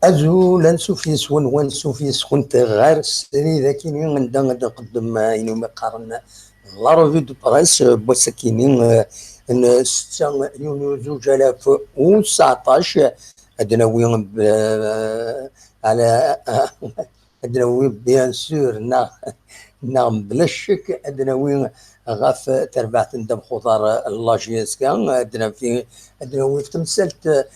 أزول نسوفيس ونسوفيس كنت غير السري ذاكيني غندا نقدم إنو مقارن لا روفي دو بريس بوسكيني ستة يونيو 2019 أدناوي على أدناوي بيان سور نعم بلا شك أدناوي غاف تربعت ندم خضار لاجيسكا أدناوي في تمثلت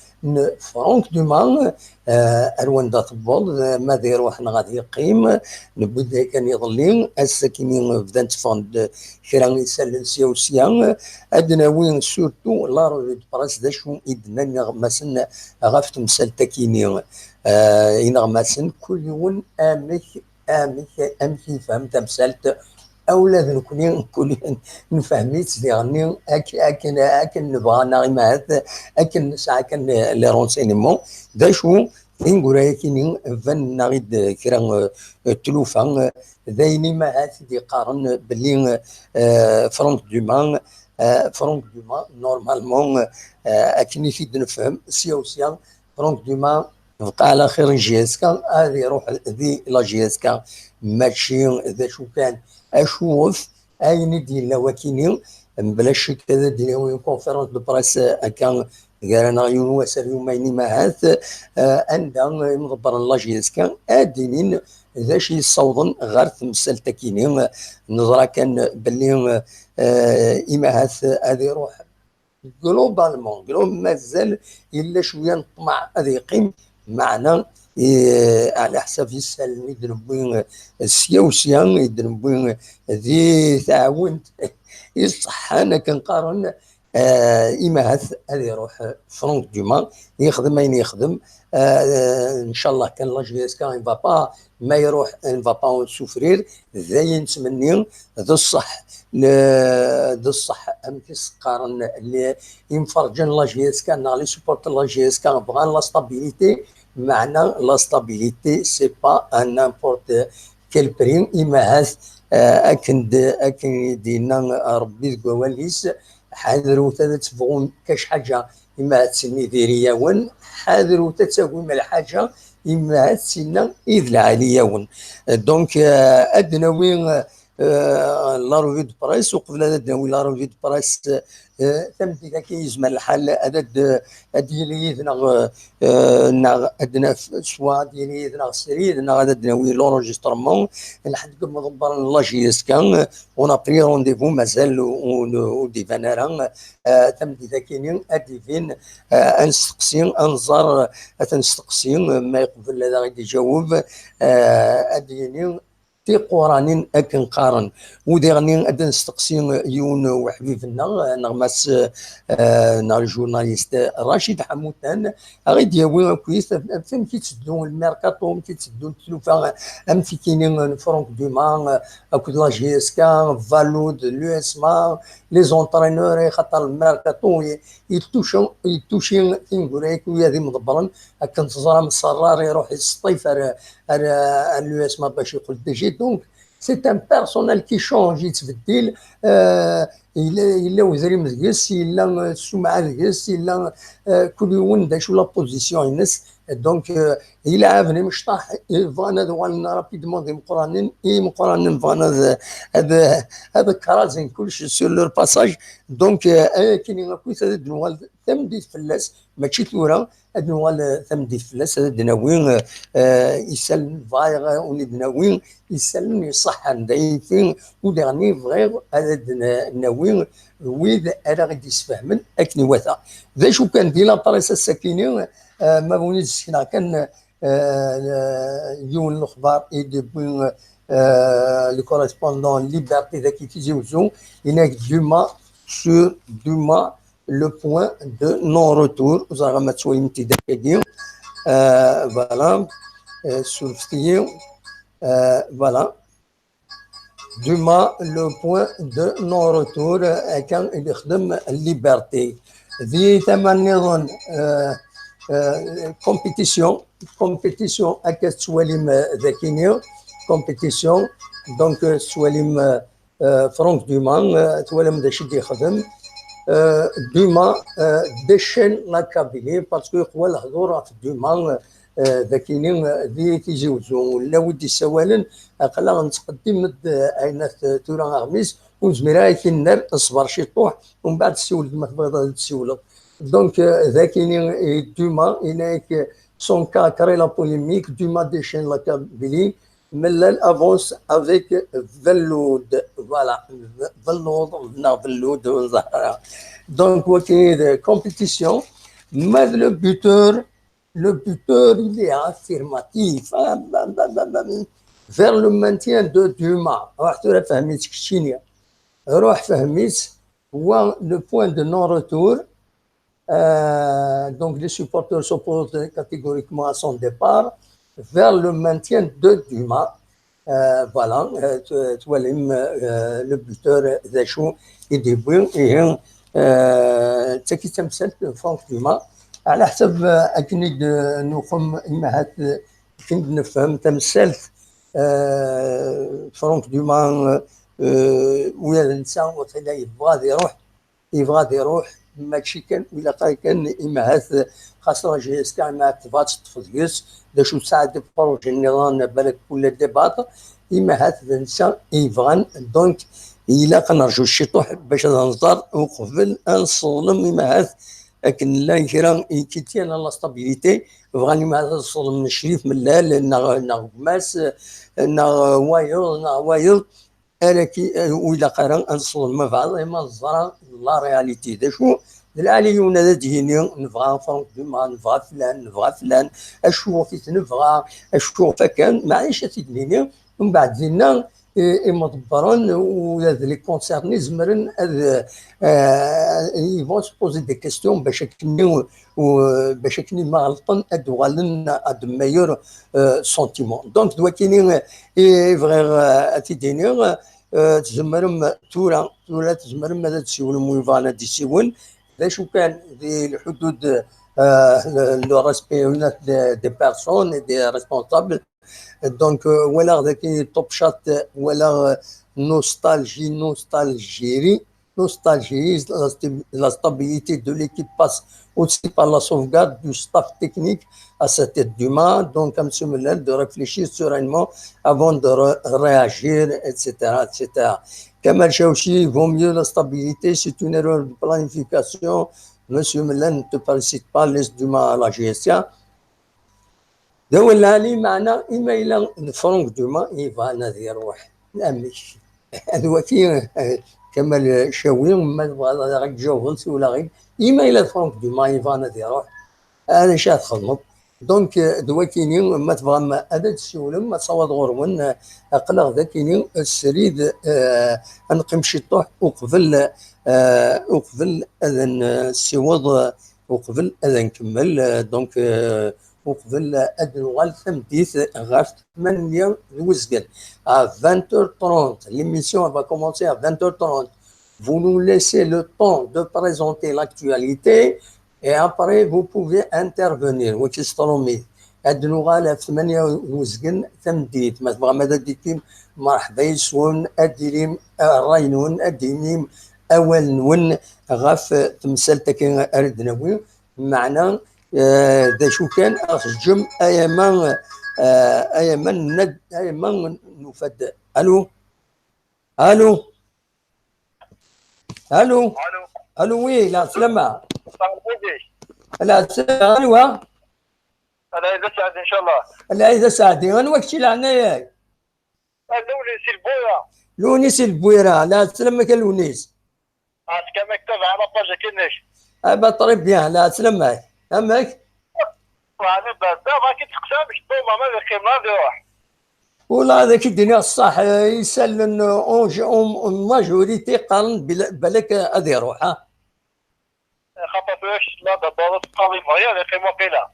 فرانك دومان أروان دا طبول ماذا يروح غادي يقيم نبدا كان يظلين الساكنين بدات فاند كرا يسال سيوسيا أدناوي سورتو لا روفي دو براس دا شو إدنا نغمسن غاف تمثال تاكيني ينغمسن كل يوم امك يفهم تمثالت اولاد نكوني نفهميت يعني اكن نبغى نغمات اكن نسعى كان لي رونسينمون دا شو نقول كاينين فن نغيد كرا تلوفا ذايني ما هاتي قارن بلي فرانك دومان نورمالمون اكني في نفهم سياسيا فرانك دومان بقى على خير جيسكا هذه يروح ذي لا جيسكا ماشي ذا شو كان اشوف اين ديال لواكيني بلا شك هذا ديال كونفيرونس دو بريس كان قالنا يونو ساليو مايني ماهات عندها مضبر لا جيسكا ادينين ذا شي صوضن غير تمثال تاكيني نظرا كان باللي ايماهات هذه يروح جلوبالمون مازال الا شويه نطمع هذا يقيم معنا على حساب يسال يدربون السيوسيان يدربون ذي تعاون يصح انا كنقارن إما هذا يروح فرانك دومان يخدم اين يخدم ان شاء الله كان لا جي اس كان با ما يروح ان با سوفرير ذا نتمنى ذا الصح ذا الصح امكس قارن اللي ينفرجن لا جي اس كان لي سوبورت لا جي اس كان بغان لا ستابيليتي معنى لا ستابيليتي سي با ان نامبورت كيل بريم إما هذا اكن دينا ربي كواليس حاذروا تتبغون كاش حاجه اما تسني ديريا ون حاذروا تتسوي من الحاجه اما تسنى اذ العاليه ون دونك ادناوي لا روفي دو برايس وقبل ادناوي لا روفي دو برايس تمدي ذاك يزمن الحال هذا ديالي يذنا ادنا سوا ديالي يذنا سريد هذا دناوي لونجسترمون لحد قبل مضبر لا جي اس كان اون بري رونديفو مازال ودي فانارا تمدي ذاكينين اديفين انستقسين انظر تنستقسين ما يقبل هذا غادي يجاوب ادينين تي قرانين اكن قارن وديرني ادن نستقسي يون وحبيبنا نغمس نار جورناليست رشيد حموتان غادي ياوي كويس فين كيتسدو الميركاتو كيتسدو التلوفا ام في كاينين فرانك دومان اكو لا جي اس كا فالود لو اسما لي زونترينور خاطر الميركاتو يتوشي نقول لك هذه مضبرا كنتظر من الصرار يروح يسطيف لو اسما باش يقول ديجي دونك سي ان بيرسونيل كي شونج يتبدل الا وزري مزقس الا السمعه مزقس الا كل يوم دا شو لا بوزيسيون ينس دونك الا عافني مشطح فانا دوان رابيدمون دي مقرانين فانا هذا كرازين كلشي سور لور باساج دونك كاينين كويس هذا النوال تمديد فلاس ماشي ثوره هاد النوال تمديد فلاس هذا دناوين يسال فايغ ولي دناوين يسال يصح ضعيفين ودغني فغير هذا دناوين ويد انا غادي يسفهمن اكني واثا ذا شو كان دي لاباريس الساكنين ما بونيش هنا كان يون الاخبار اي دو لو كوريسبوندون ليبرتي ذاك تيجيوزو هناك دوما لو بوين دو نون روتور زعما ما تسوي امتداد كدير فوالا سولفتي فوالا دوما لو بوين دو نون روتور كان يخدم الليبرتي ذي ثمن نظن كومبيتيسيون هكا تواليم ذاكينيو كومبيتيسيون دونك تواليم فرانك دومان توالم دا شي يخدم ديما دشن لا كابيني باسكو هو الهضور في ديما ذاكينين ذي تيزوجو ولا ودي سوالا اقلا نتقدم اين تورا غميس وزميرا كينر تصبر شي طوح ومن بعد تسول ما تبغي تسول دونك ذاكينين ديما هناك سون كا كري لا بوليميك ديما ديشين لا كابيني ملال افونس افيك فلود فوالا فلود نا فلود زهره دونك وكاين كومبيتيسيون mais le buteur, il est affirmatif vers le maintien de Duma. Le point de non-retour. Donc les supporters s'opposent catégoriquement à son départ vers le maintien de Duma. Voilà, le buteur Zachou et Debouin et تاكي تمثل فرانك دوما على حسب اكني نقوم امهات كنت نفهم تمثلت فرانك دوما ويا الانسان وقيلا يبغى يروح ماشي كان ولا كان امهات خاصه جيس كاع ما تبغاش تفضيس باش تساعد بروجي النظام بالك ولا ديباط امهات الانسان يبغى دونك إلا كنرجو شي طوح باش نهضر وقبل نصولم إماهات لكن لا كرا كيتيان لا ستابيليتي بغاني ما نصولم من الشريف من لا نا ماس نا وايض ألكي وإلا قرا نصولم ما بعض ما نزرع لا رياليتي دا شو العاليون هذا تجيني نبغى فرانك دوما نبغى فلان اشوف نبغى اشوف كان معليش تدنيني ومن بعد زينا مدبرين وهاد لي كونسيرني زمرن يفون سبوزي دي كيستيون باش كني ما غلطن ادوالن اد ميور سونتيمون دونك دوا كاينين فغير تيديني تزمرم تورا تزمرم ماذا تسيون مويفانا دي سيون باش كان في الحدود لو ريسبي دي بيرسون دي ريسبونسابل دونك ولا ذاك توب شات ولا نوستالجي la stabilité de l'équipe passe aussi par la sauvegarde du staff technique à sa tête d'humain, donc comme ce modèle de réfléchir sereinement avant de réagir, etc. Kamal Chaouchi, vaut mieux la stabilité, c'est une erreur de planification. Monsieur Melen ne te félicite pas, laisse d'humain à la GSA. دولنا لي معنا إما إلى فرانك دوما يبغى نادي يروح نعمش هذا وكي كمال شاوي ما تبغى غير جوفنس ولا غير إما إلى فرانك دوما يبغى نادي يروح أنا شاد خدمت دونك دواكيني ما تبغى ما هذا تسولم ما تصوت غرون أقلق ذاكيني السريد أنقم شي طوح وقبل أذن السواد وقبل أذن كمل دونك وقبل أدنوال ثمديث غاف 8 الوزقل à 20h30 l'émission va commencer à 20h30 vous nous laissez le temps de présenter l'actualité et après vous pouvez intervenir وكيسطرومي أدنوال 8 الوزقل ثمديث ما تبغى ماذا ديكيم مرحبا يسون أديريم راينون أدينيم أول نون غاف تمثلتك أردناوي معنا ذا شو كان أخجم أيمان نفد ألو وي لا سلامة لا سلامة ألو الله إذا سعد إن شاء الله لا إذا سعد أنا وقتي لعنايا لونيس البويرة لا سلامة كاللونيس كما مكتب على باجة كنش أبا طريب بيان لا سلامة أمك يعني بس ما كنت تقسمش دوما ما ذاك ما يروح والله هذاك الدنيا الصح يسال اون ماجوريتي قارن بالك غادي يروح ها خاطرش لا دابا قاضي معايا ذاك وقيله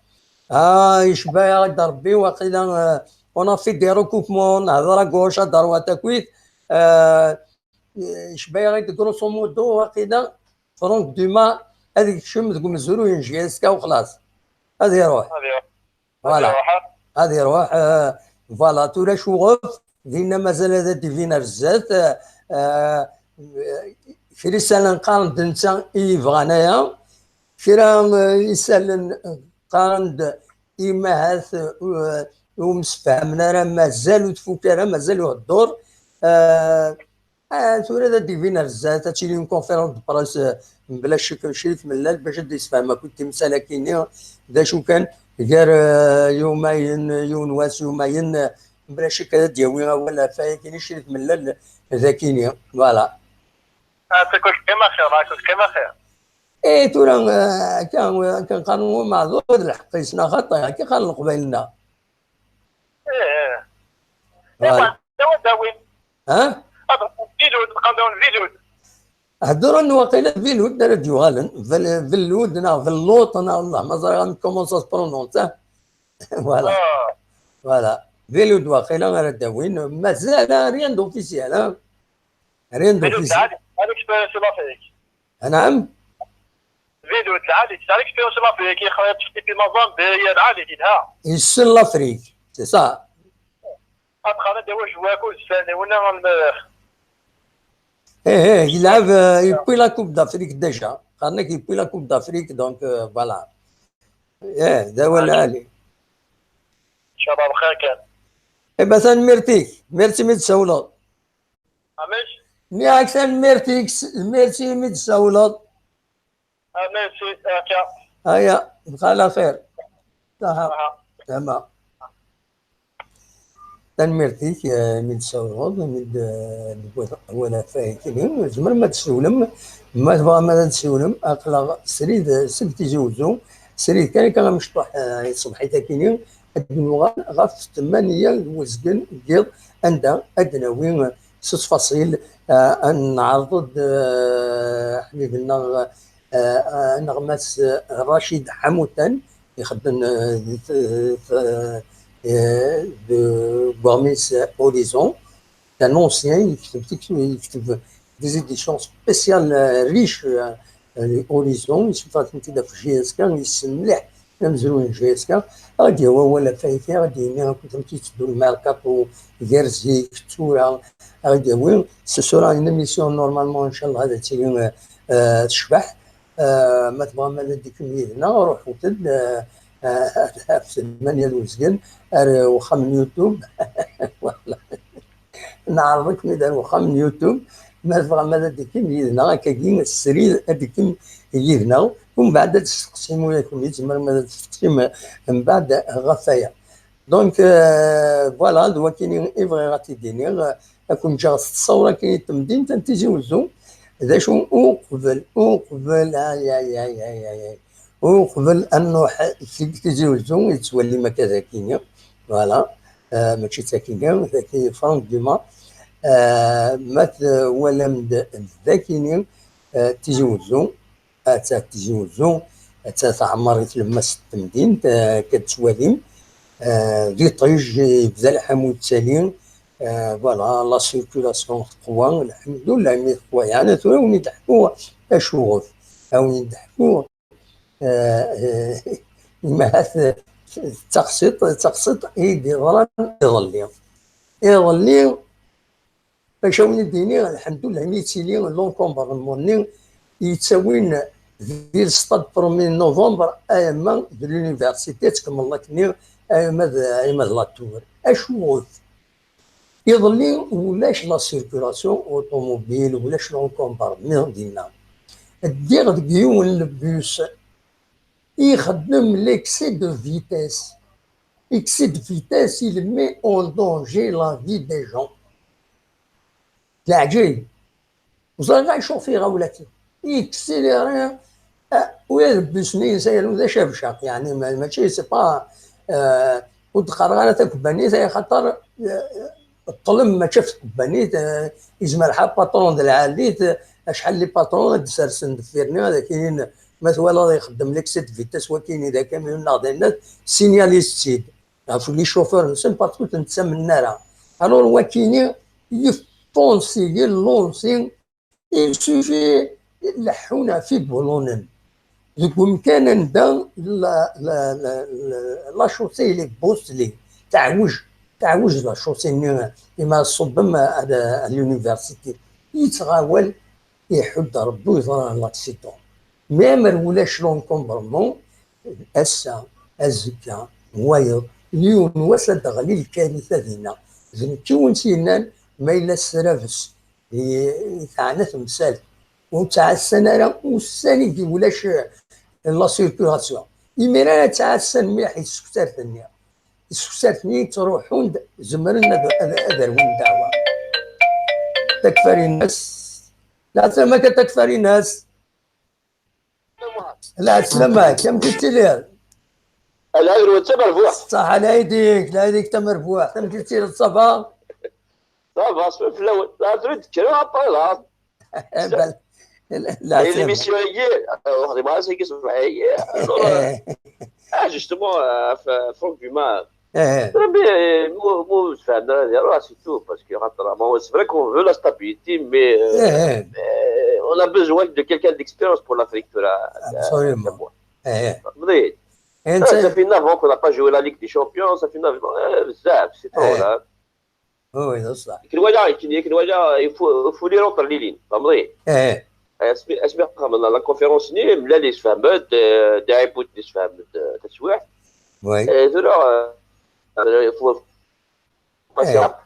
يشبه يا ولد ربي وقيلا اون في دي ريكوبمون هضره كوش هضره تكويت يشبه يا ولد كروسو مودو وقيلا فرونك دوما هذيك الشم تقول مزورو ينجي اسكا وخلاص هذا يروح فوالا هذا يروح فوالا تورا شوغوف دينا مازال هذا ديفينا بزاف في رسالة قارن دنسا يبغى انايا كرا يسال قارن إما هاث ومسفهمنا راه مازالو تفوت راه مازالو الدور ثورة دا ديفينا الزات تشيلي اون كونفيرونس دو براس بلا شك شريف ملال باش دا يسفهم كنت مساله كيني دا شو كان غير يومين يونواس يومين بلا شك هذا دياوي ولا فاي كاين شريف ملال ذاكيني فوالا كنت كيما خير كنت كيما خير ايه تورا كان قانون معذور الحق يسنا خطا كي قال قبيلنا ايه فوالا داوين ها فيديو نقدروا فيديو هضروا انه واقيلا فيلود دار جوالن فيلود نا فيلوط نا والله ما زال كومون سا برونونس فوالا فوالا فيلود واقيلا غير داوين مازال ريان دوفيسيال ريان فيديو دوفيسيال تعالي هذيك في لافريك نعم فيديو تعالي تعالي في لافريك يخرج في المنظم بيا العالي ديالها يسل لافريك سي سا ادخل دوا جواكو الثاني ولا ايه يلعب يبوي لا كوب دافريك ديجا قالك يبوي لا كوب دافريك دونك فوالا ايه دا هو العالي ان شاء الله بخير كان ايه مثلا ميرتيك ميرتي متسولط امش مي اكسن ميرتي متسولط ميرسي كا هيا بقى على خير تمام تنمرتيك من سولغوض من ولا فايتين زمر ما تسولم ما تبغى ما تسولم اقلا سريد سبتي جوزو سريد كان مشطح صبحيتا كيني الدنوغا غاف 8 وزقن قيض عندها ادناوي 6 فصيل نعرض حبيبنا نغمس رشيد حموتان يخدم de Gourmis Horizon, un ancien, il fait des éditions spéciales riches, Horizon, il se fait une petite GSK, il se met même zone GSK, غادي هو ولا فايتي غادي هنا كنت تيتبدو الماركاتو غيرزي كتورا غادي هو سي سورا اون ايميسيون نورمالمون ان شاء الله هذا تيجي تشبح ما تبغى ما ديك هنا روح وتد في 8 الوزقن وخا من يوتيوب نعرضك ميدان وخا من يوتيوب ما تبغى ماذا ديكم يدنا كاين السرير هذيك يدنا ومن بعد تستقسموا لكم يتمر ماذا تستقسم من بعد غفايا دونك فوالا دوا كاينين افغي غاتي دينير كون جا التصوره كاين تمدين تنتيجي وزو ذا شو وقبل يا وقبل انه تيجي وزو يتولي ما كذا كينيا فوالا ماشي ساكينيا ذاك فرانك ديما مات ولم ذاكيني تيجي وزو تيجي وزو تعمر يتلمس التمدين كتواليم ذي طيج بدا الحمود التالي فوالا لا سيركولاسيون تقوى الحمد لله مي تقوى يعني وني ضحكوا اشوف او يضحكوا ما تقسيط يدير يظلي باش وني ديني الحمد لله ميتيلي لونكومبارمون يتساوين ديال 6 1 نوفمبر ايما دو لونيفرسيتي تكمل لك ايما لا تور اشوف يظلي ولاش لا سيركولاسيون اوتوموبيل ولاش لونكومبارمون ديالنا دير ديون البوس يخدم l'excès de vitesse. Excès de vitesse, il met en danger la vie des gens. العجيب وصار غيشوفي غولاتي يكسيليري ويلبسني يسير ذا شبشق يعني ماشي سي با وتقرا تكباني خاطر الطلم ما شافت كباني يجمع باترون د العالي شحال لي باترون تسرسن دفيرني هذا كاين مثلا يخدم لك سيت فيتاس وكاين اذا كامل ناضي الناس سينياليستيد عرفوا لي شوفور نسم باسكو تنتسمى النار الور وكاين يفونسي لونسي يسوفي يلحونا في بولونن يقوم كان ندا لا شوسي لي بوسلي تعوج لا شوسي ما صبم على اليونيفرسيتي يتغاول يحد ربي ويظهر لاكسيدون. ميم ولاش لونكومبرمون اسا الزكا وايض اليوم وسد غلي الكارثه دينا زنكي ونسينا ما الا السرافس تاعنا تمثال وتاع السنه راه والسنه دي ولاش لا سيركولاسيون يمينا تاع السنه مليح السكتار ثانيه السكتار ثانيه تروحون زمرنا ادرون دعوه تكفري الناس لا ما كتكفري الناس لا سلامة كم قلت لي؟ الهير وانت مرفوع صح على يديك لا يديك انت مرفوع كم قلت لي الصبا؟ صافا في الاول لا تريد تكرا عطيلها لا هي ليميسيون هي واخدي معها سي كيسمع هي جوستومون فرونك دوما مو فهمنا راه سي تو باسكو خاطر ما هو سي فري كون فو لا ستابيليتي مي on a besoin de quelqu'un d'expérience pour l'Afrique. Absolument. Ça fait 9 ans qu'on n'a pas joué la Ligue des Champions, ça fait 9 ans, c'est trop là. Oui, c'est ça. Il faut les rentrer les lignes, فهمتي؟ اسمع من لا كونفيرونس ني ملا لي فهمت داعبوت لي فهمت تسويح. Oui. Il faut passer à.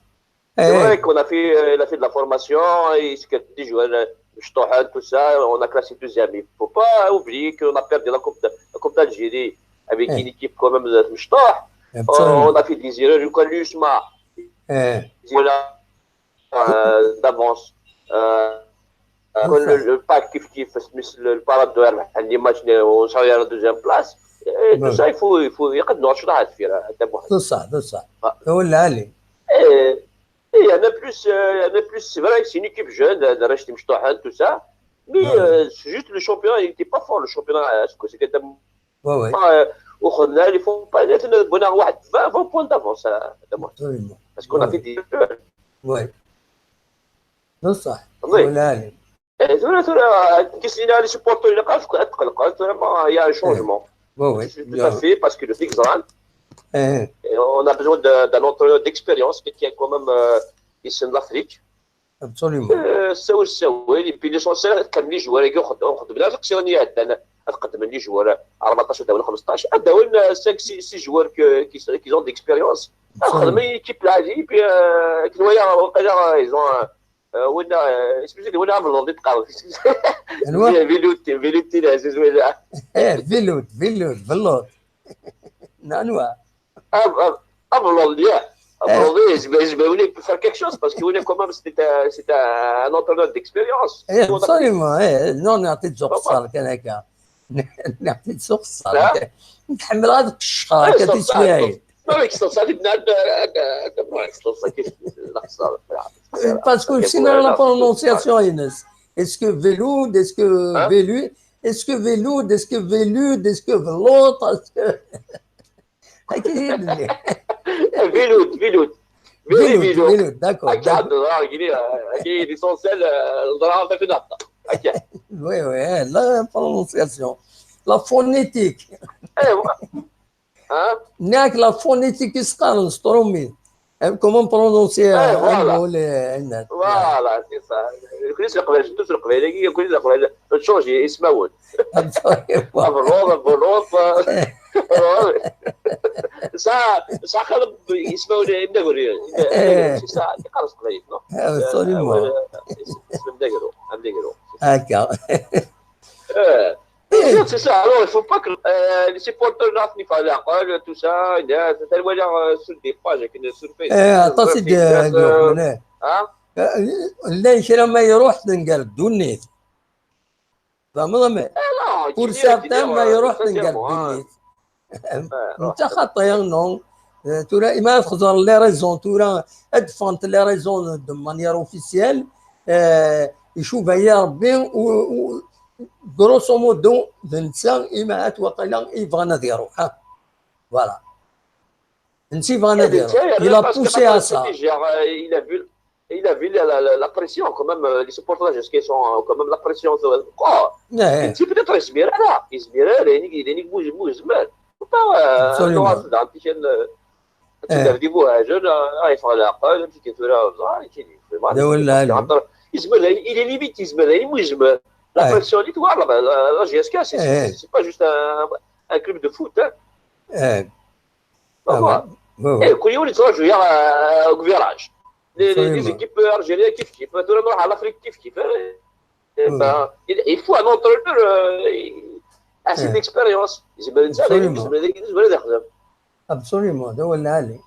C'est vrai qu'on a fait de la formation, il y a des joueurs. Tout ça, on a classé deuxième. Il ne faut pas oublier qu'on a perdu la Coupe d'Algérie avec une équipe quand même de Mouchtah. On a fait des erreurs, je crois, l'USMA. Voilà, d'avance. Le pack qui fait le paradouer, l'image, on s'en est à la deuxième place. Et tout ça, il faut y a de notre c'est ça. ولا علي. Il y en a plus, c'est vrai que c'est une équipe jeune, de Rachid Mouchtah, tout ça. Mais c'est juste le championnat, il n'était pas fort, le championnat. C'est que il faut pas être bonheur 20 points d'avance. Parce qu'on a fait des erreurs. Oui. C'est ça. ولا علي. Qu'est-ce qu'il y a les supporters il y a un changement. Oui. Tout à fait, parce que le Fixran, on a besoin d'un entraîneur d'expérience qui est quand même ici en Afrique. Absolument. Et puis l'essentiel كان لي جوار ياخذ بلا شخصيه عندنا تقدم لي جوار 14 ولا 15 عندنا 5 6 جوار qui ont d'expérience خدمه ايكيب العادي puis كنوايا وقيلا ايزون ولا اسمي ولا عمل نضيط قاعد فيلوتي العزيز ولا فيلوت نانوا Abrondi, peut faire quelque chose parce que quand même c'était un entraîneur d'expérience. Absolument, non نعطي سوق صار كان هكا نعطي سوق صار نتحمل هذاك الشقه كتسوي ما يتصل بنادم كيف الاخسار باسكو سينا لا برونونسياسيون ينس اسكو فيلود اسكو فيلو اسكو فيلود اسكو فيلود اسكو فلوط هكا فيلود d'accord. L'essentiel, le في نقطة. Oui, la prononciation, la phonétique. هناك la phonétique يسقط سترومي. Comment prononcer un mot les Voilà, c'est ça. كل شيء قبل تسرق قبل كل شيء قبل تشونجي اسمه ça خلب يسمعوا النقري ça خلاص قليل absolument اسم النقرو هكا c'est ça alors il faut pas que les supporters نعرفني فالا قال tout ça ده ولا sur des pages كنا sur Facebook تصد لا شرا ما يروح تنقل دونيت فما pour certains ما يروح تنقل دونيت انت خاطئ نون تورا ما تخزر لي ريزون تورا ادفونت لي ريزون دو مانيير اوفيسيال يشوف يا ربي و غروسو مودو الانسان اما اتوقع يبغى نديرو فوالا انت بغى نديرو الى بوسي à ça il a vu la pression quand même les supporters qui sont quand même la pression انت peut-être يزمير لانك بوج زمان تديبوها جون يفعل العقل يمشي كيف il est limite, la personnalité, voilà, la GSK, c'est pas juste un club de foot. Hein. Et كل يوم يتراجعوا au virage. Les équipes algériennes كيف مثلا نروح على l'Afrique كيف. Il faut un entraîneur assez d'expérience. Absolument, ده هو اللي عليه.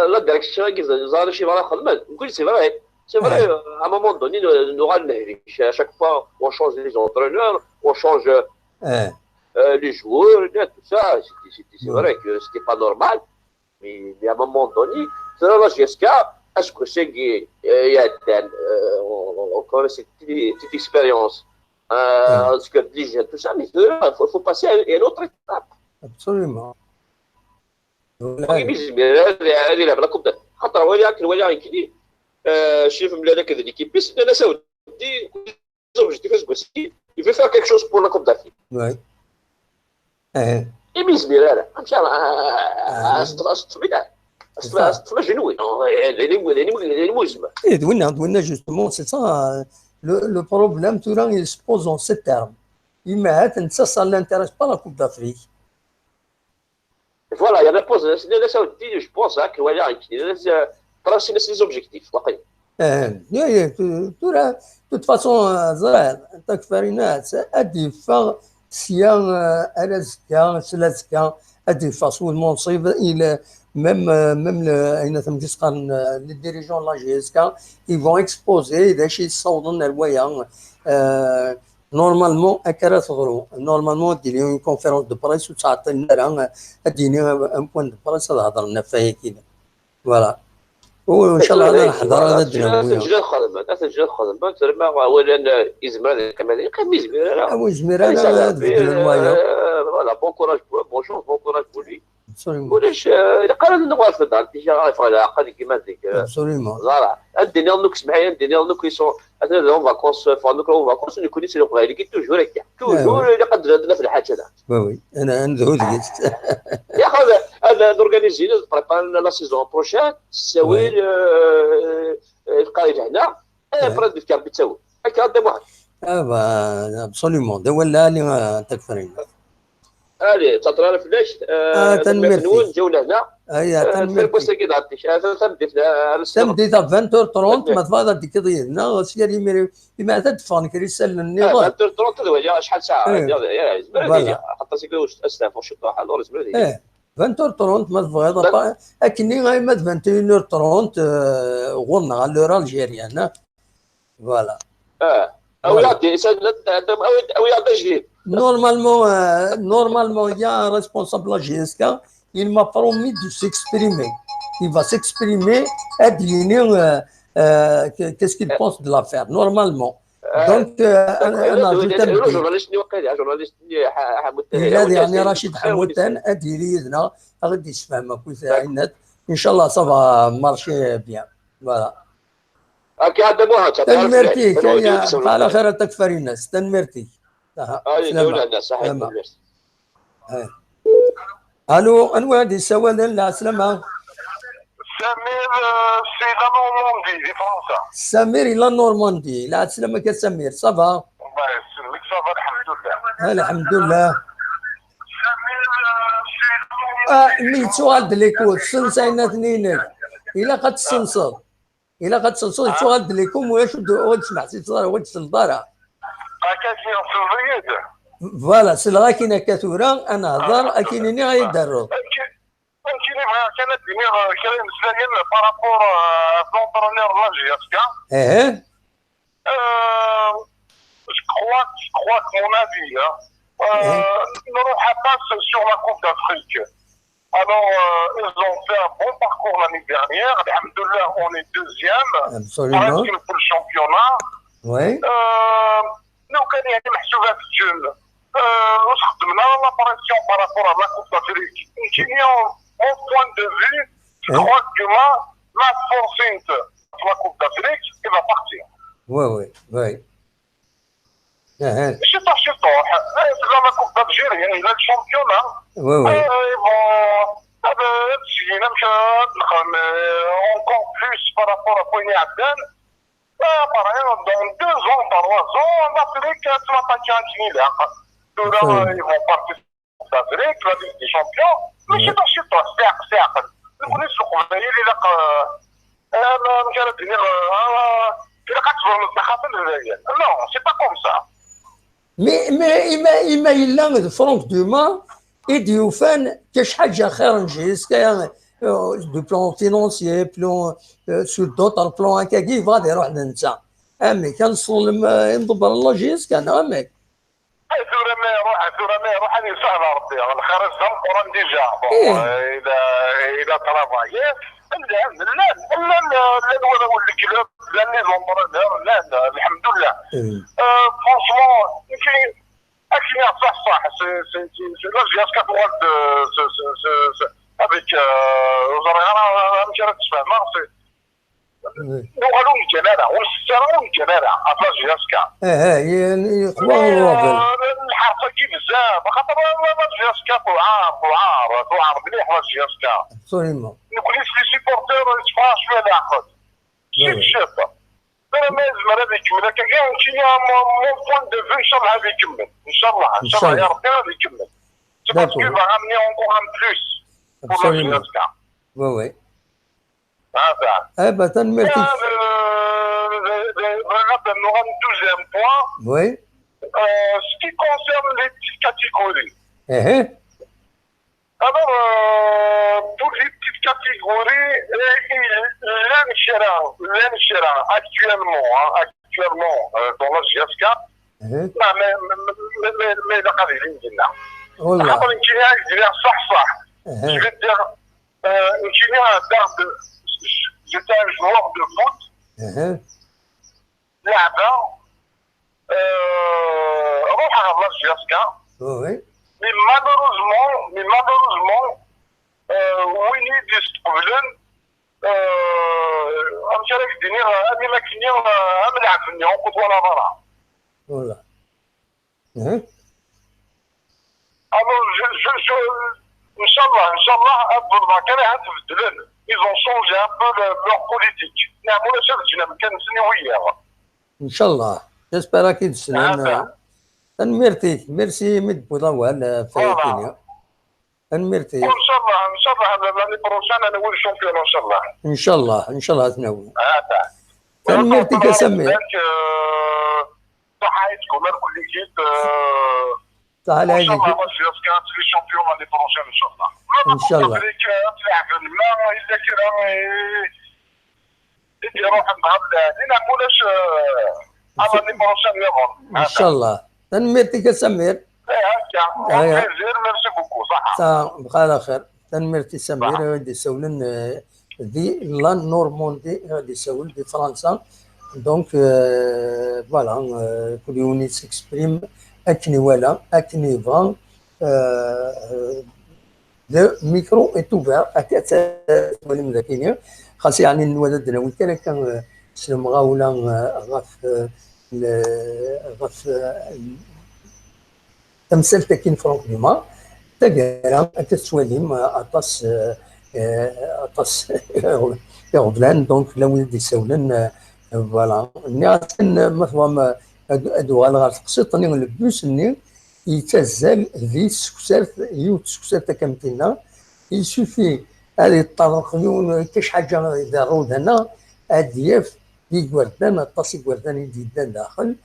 لا ديريكسيون زار شي مرة خدمت نقول c'est vrai à un moment donné à chaque fois on change les entraîneurs, on change les joueurs, tout ça, c'est vrai que c'était pas normal, mais à un moment donné la GSK, est-ce que c'est qu'il y a encore cette petite expérience ce que dit tout ça, mais il faut passer à une autre étape. Absolument. هذه لعبه كوب خاطر ولا كذي شوف من هذاك ليكيب بيس انا ساودي زوجتي فاش il veut faire quelque chose pour la Coupe d'Afrique. Ouais. Et Mizmirala, مشى استرا جنوي اللي مزمه. دوينا justement c'est ça le problème tout là il se pose en ces termes. إما ça l'intéresse pas la Coupe d'Afrique. Voilà, il y a la pause. Je pense que voilà, tracer les objectifs. De toute façon, les dirigeants de la GSK, ils vont exposer des choses normalement normalement il y a une conférence de presse où ça un point de presse voilà وان شاء الله انا نحضر هذا الدنيا تسجيل خدمات زعما اولا يزمر كمال يقام يزمر وزمير فوالا بون كوراج بون شونس بون كوراج بولي ولاش قال نغوار في الدار ديجا عارف على عقد كيما ديك زرع الدنيا نوك سمعي الدنيا نوك يسون انا لون فاكونس فانوك لون فاكونس نكوني سي لو غير كي توجور هكا توجور اللي قد عندنا في الحاجه هذا وي انا ندهو يا خويا انا نورغانيزي بريبار لا سيزون بروشين تساوي القايد هنا فرد الكارت تساوي هكا قدام واحد ابسوليومون ده ولا اللي تكفرين الي تطرا فلاش تنمرتي جوله هنا تنمرتي كي دعتيش هذا تمديت 20h30 ما تفاضل ديك ضينا سير يمري بما تدفن كريسال النظام 20h30 دابا شحال ساعه يا حتى سيكلوش اسلاف واش طاح الورس بلادي 20h30 ما تفاضل اكني غير 21h30 غورنا على لور الجيريان فوالا او يعطي او يعطي جديد Normalement, il y a un responsable de la GSK, il m'a promis de s'exprimer. Il va s'exprimer et dire qu'est-ce qu'il pense de l'affaire, normalement. Donc, يعني رشيد حمودان أديري إذنا غادي يسفهم كويس إن شاء الله ça va marcher bien. Voilà. تنمرتي على خير تكفري الناس تنمرتي. الو انواع دي سوالا لا سلامة سمير سي لا نورماندي في فرنسا سمير لا نورماندي لا سلامة كسمير صافا الله يسلمك صافا الحمد لله الحمد لله مي سؤال دليكو السنسة اثنين إلا قد تسنصر سؤال دليكم واش تسمع سي صار واش الدار فوالا سلغا كاينه كثوره انا هضر اكينيني غيدرو كاينين كانت كاين مسائل بارابور لونطرونير لا جي اس كا je crois que mon avis n'auront pas sur la Coupe d'Afrique. Alors, ils ont fait un bon parcours l'année dernière. Alhamdoulilah, on est deuxième. Absolument. Pour le championnat. Oui. لو كان يعني محسوبه في الجن واش خدمنا لا بريسيون بارابور على لا كوب دافريك كاين اون بوين دو في كخوا كو لا فورسينت في لا كوب دافريك كي فا بارتي وي ماشي طاح في لا كوب دالجيري الى الشامبيونا وي هذا الشيء انا مش نخدم اونكور بلوس بارابور بويني عبدان par exemple, dans 2 ans, 3 ans, en Afrique, tu vas pas gagner là. Ils vont partir en Afrique, la Ligue des Champions. Mais c'est pas chez toi, c'est à peine. Nous connaissons qu'on va y aller là. مش عارف كده كتبوا المنتخب الجزائري. Non, c'est pas comme ça. Mais il a Franck Dumas et Dioufane كاش حاجة خير جيسكا du plan financier, plan sur d'autres plans هكاكي غادي يروح ننسى. امي كنوصل ينضبر الله جيسكا امي. ثورة ما يروح هذه سهلة ربي خرج هم قران ديجا إذا ترافايي لا الولد الكلاب لا لي زومبرونور لا الحمد لله فرانشمون يمكن أكيد صح سي لا جياسكا توالد avec مش عارف تفهم نقولوا الجنارة والسرعة والجنارة أطلع جياسكا يعني خبار الحرفة كيف بزاف خاطر جياسكا توعار مليح جياسكا absolument نقول لي سيبورتير يتفرج فيها العقد شوف انا ما يلزم هذا يكمل هكا كاع شي مون بوان دو في ان شاء الله هذا يكمل ان شاء الله يا ربي هذا يكمل سي باسكو فا غامني اونكور ان بلوس absolument oui هذا ابدا ميرتي regarde nous un deuxième point oui ce qui concerne les petites catégories alors pour les petites catégories l'enchera actuellement dans la GSK mais la قليلين جدا والله خاطر نكينها صح je vais te dire j'étais un joueur de foot لعبة روح على GSK oui mais malheureusement we need this problem مش عارف الدنيا أبي ما كنيا أملعب في النيون قد ولا برا والله alors إن شاء الله أفضل ما كان هتبدلن ils ont changé un peu leur politique نعمل شرجنا كان سنوية ان شاء الله j'espère اكيد سلام ميرسي مد بوضوال فايتينيا ميرتي ان شاء الله l'année prochaine انا نولي شامبيون ان شاء الله ان شاء الله تناول ميرتي كسمي صحايتكم كل جيت صح على ان شاء الله ماشي كانت لي شامبيون l'année prochaine ان شاء الله ان شاء الله تلعب الماء الا كده يدي روح النهار نعملوش l'année prochaine يوم ان شاء الله ميرتي كسمير ميرسي بوكو صح بقى على خير ميرتي سمير غادي يسولن دي لا نورماندي غادي يسول دي فرنسا دونك فوالا كل يوني سيكسبريم اكني ولا اكني فان لو ميكرو اي اوفير هكا تولي مذاكينيا خاص يعني الولد انا كان سلم غاولا غاف تمثال تاكين فرانك ديما تاكارا تسواليم اطاس يغفلان دونك لا ولد يسولن فوالا نياتن مثلا ادوال غير تقسيطني البوس ني يتزال ذي سكسات يوت سكسات كامتينا يسوفي هذه الطرقيون كاش حاجه يدارون هنا ادياف دي وردان اطاس وردان يدان داخل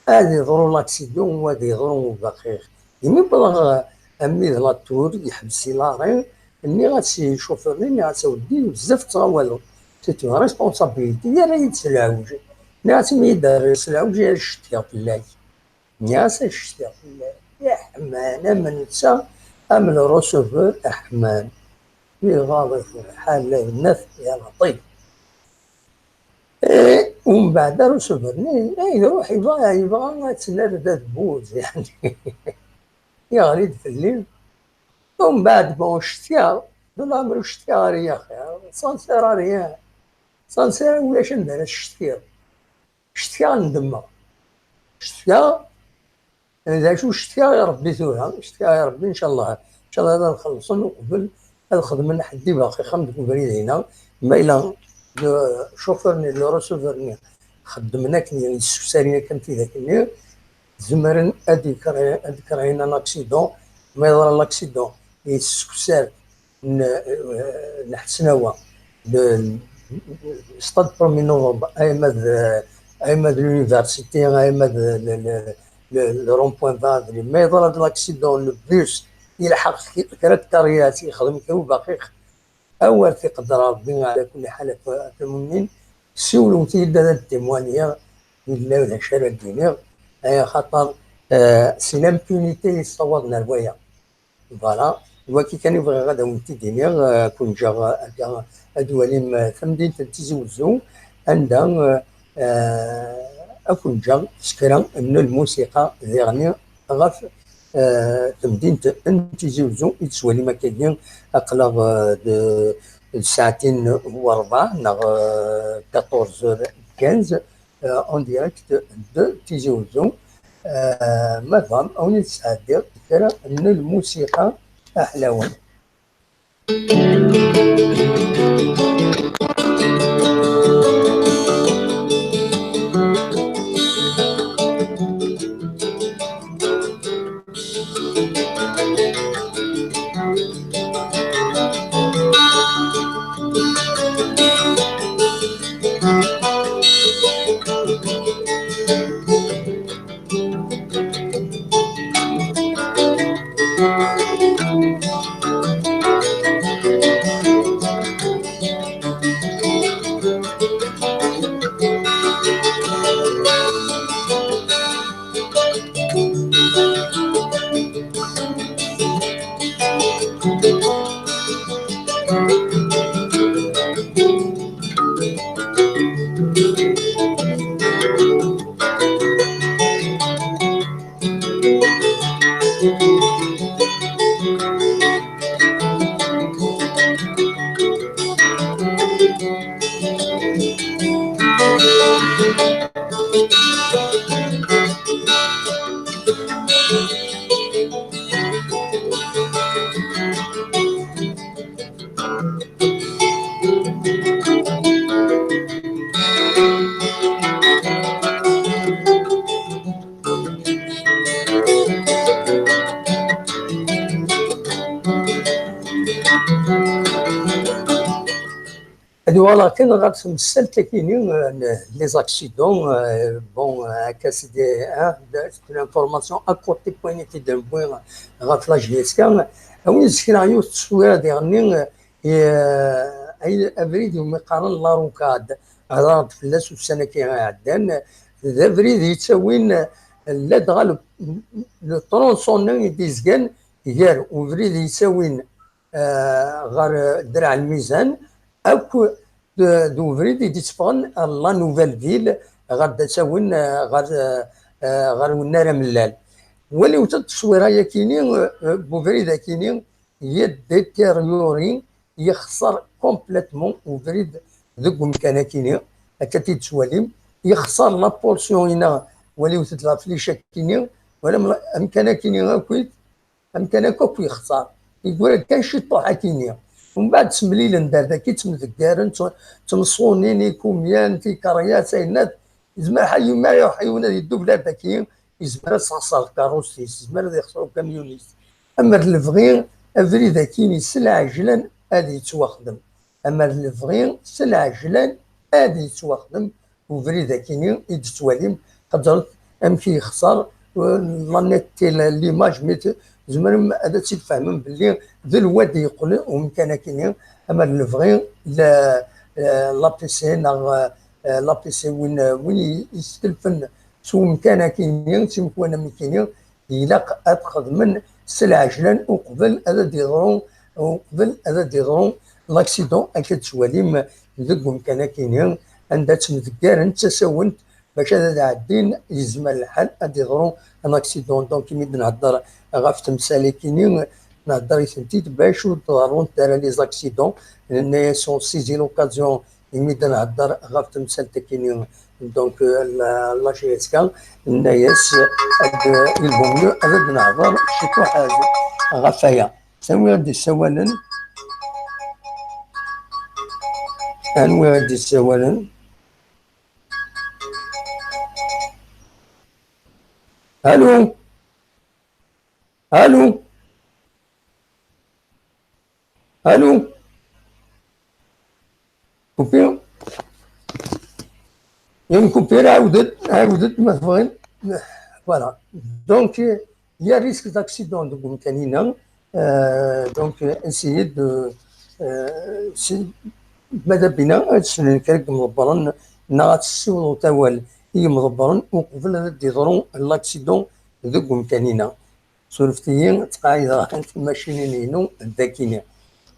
هذه يضروا لاكسيدون وهذه يضروا باقي يمي بلا امي لا تور يحبس لاري اني غاتسي شوفورني اني غاتسودي بزاف تغوالو سيتي ريسبونسابيلتي ديال رئيس العوج ناس مي دار العوج شتي في الله ناس شتي في الله يا حمان من نسى ام الروسوفور احمان في غابه حال النف يا لطيف ومن بعد روسوفرني يروح يبغى تسنى بوز يعني يغريد في الليل ومن بعد بون شتيا بالامر شتيا يا اخي سانسيراريا سانسير ولا شندير شتيا ندمى شتيا اذا شو شتيا يا ربي ثورها شتيا يا ربي ان شاء الله هذا نخلصوا قبل هذا خدمنا حدي باقي خمس بريد هنا ما إلا شوفرني لو رسوفرني خدمنا كني السكسارية كنت ذاك النير زمرن أذكر هنا لاكسيدون ما يضر لاكسيدون يسكسار نحسنوا ستاد برومي نوفمبر أيماد لونيفرسيتي أيماد لو رون بوان فافري ما يضر لاكسيدون لو بوس يلحق كاركتريات يخدم كيو باقي أول في قدر ربي على كل حال في المؤمنين سولو تيدا التيموانية بالله ولا شارع الدنيا أي خاطر سي لامبونيتي يصوضنا الوايا فوالا وكي كان يبغي غدا ونتي دينيا كون جا أدواليم ثمدين تنتيزي وزو عندها أكون جا سكرا من الموسيقى ذيغني غف تمدين تنتيزي وزو يتسوالي ما كاين أقلب ساعتين وربع نغ 14h15 اون ديريكت دو تيزي وزو مادام او نتسعدي كرا من الموسيقى احلاون ولكن غتمثل كاينين لي زاكسيدون بون هكا سيدي اون انفورماسيون اكوتي بوينيتي دان بوين غات لا جيسكا وين سكرايو التصوير ديالني اي افريد مقارن لا روكاد هضرت فلاس والسنه كي عدان ذا فريد يتساوين لا دغال لو طرونسون ديزكان يار وفريد يساوين غير درع الميزان أو دوفريد يتفقن لا نوفيل فيل غادا تساوين غير ونارا ملال ولي وتا التصويره يا كاينين بوفريد كاينين هي ديتيريوري يخسر كومبليتمون وفريد ذوك مكانه كاينين هكا تيتسواليم يخسر لا بورسيون هنا ولي وتا لا فليشه كاينين ولا امكانه كاينين اكويت امكانه كوك يخسر يقول كان شي طوحه كاينين ومن بعد تمليل ندار كي تمذكارن تمصونيني كوميان في كريات سينات زعما حيو معايا حيوانات يدو بلا ذكيين يزمر صاصا كاروسي يزمر يخسروا كاميونيست اما الفغين افري ذاكين يسلع عجلا هادي يتواخدم اما الفغين سلع عجلا هادي يتواخدم وفري ذاكين يتواليم قدرت امشي يخسر لانيتي ليماج ميت زعما هذا تيفهمن باللي ذا الواد يقول ومكان كاينين اما الفغي لا بيسي لا بيسي وين يستلفن سو مكان كاينين تيمكوانا مي كاينين يلاق اتخذ من السلع عجلا وقبل هذا ديضرون وقبل هذا ديضرون لاكسيدون هكا تسواليم ذوك مكان كاينين عندها تمذكار تساونت باش هذا عادين يزمر الحال غادي يضرو ان اكسيدون دونك كيما نهضر غاف تمثالي كاينين نهضر يثنتيت باش تضرون دار لي زاكسيدون لان سون سيزي لوكازيون يمي نهضر غاف تمثال كاينين دونك لا جيسكا الناس يلبو ميو هذا نهضر شي حاجه غافايا ساوي غادي سوالا أنواع غادي يساوالن. الو الو الو كوبي يوم كوبي عاودت ما تبغي. فوالا دونك يا ريسك داكسيدون دوك كانينا. دونك انسيي دو ماذا بينا هادشي كرك مضبرن نغاتسيو تاوال هي مضبرن وقبل هاد يضرو لاكسيدون دوك مكانينا سولفتي تقايد في ماشينينو الذكيين.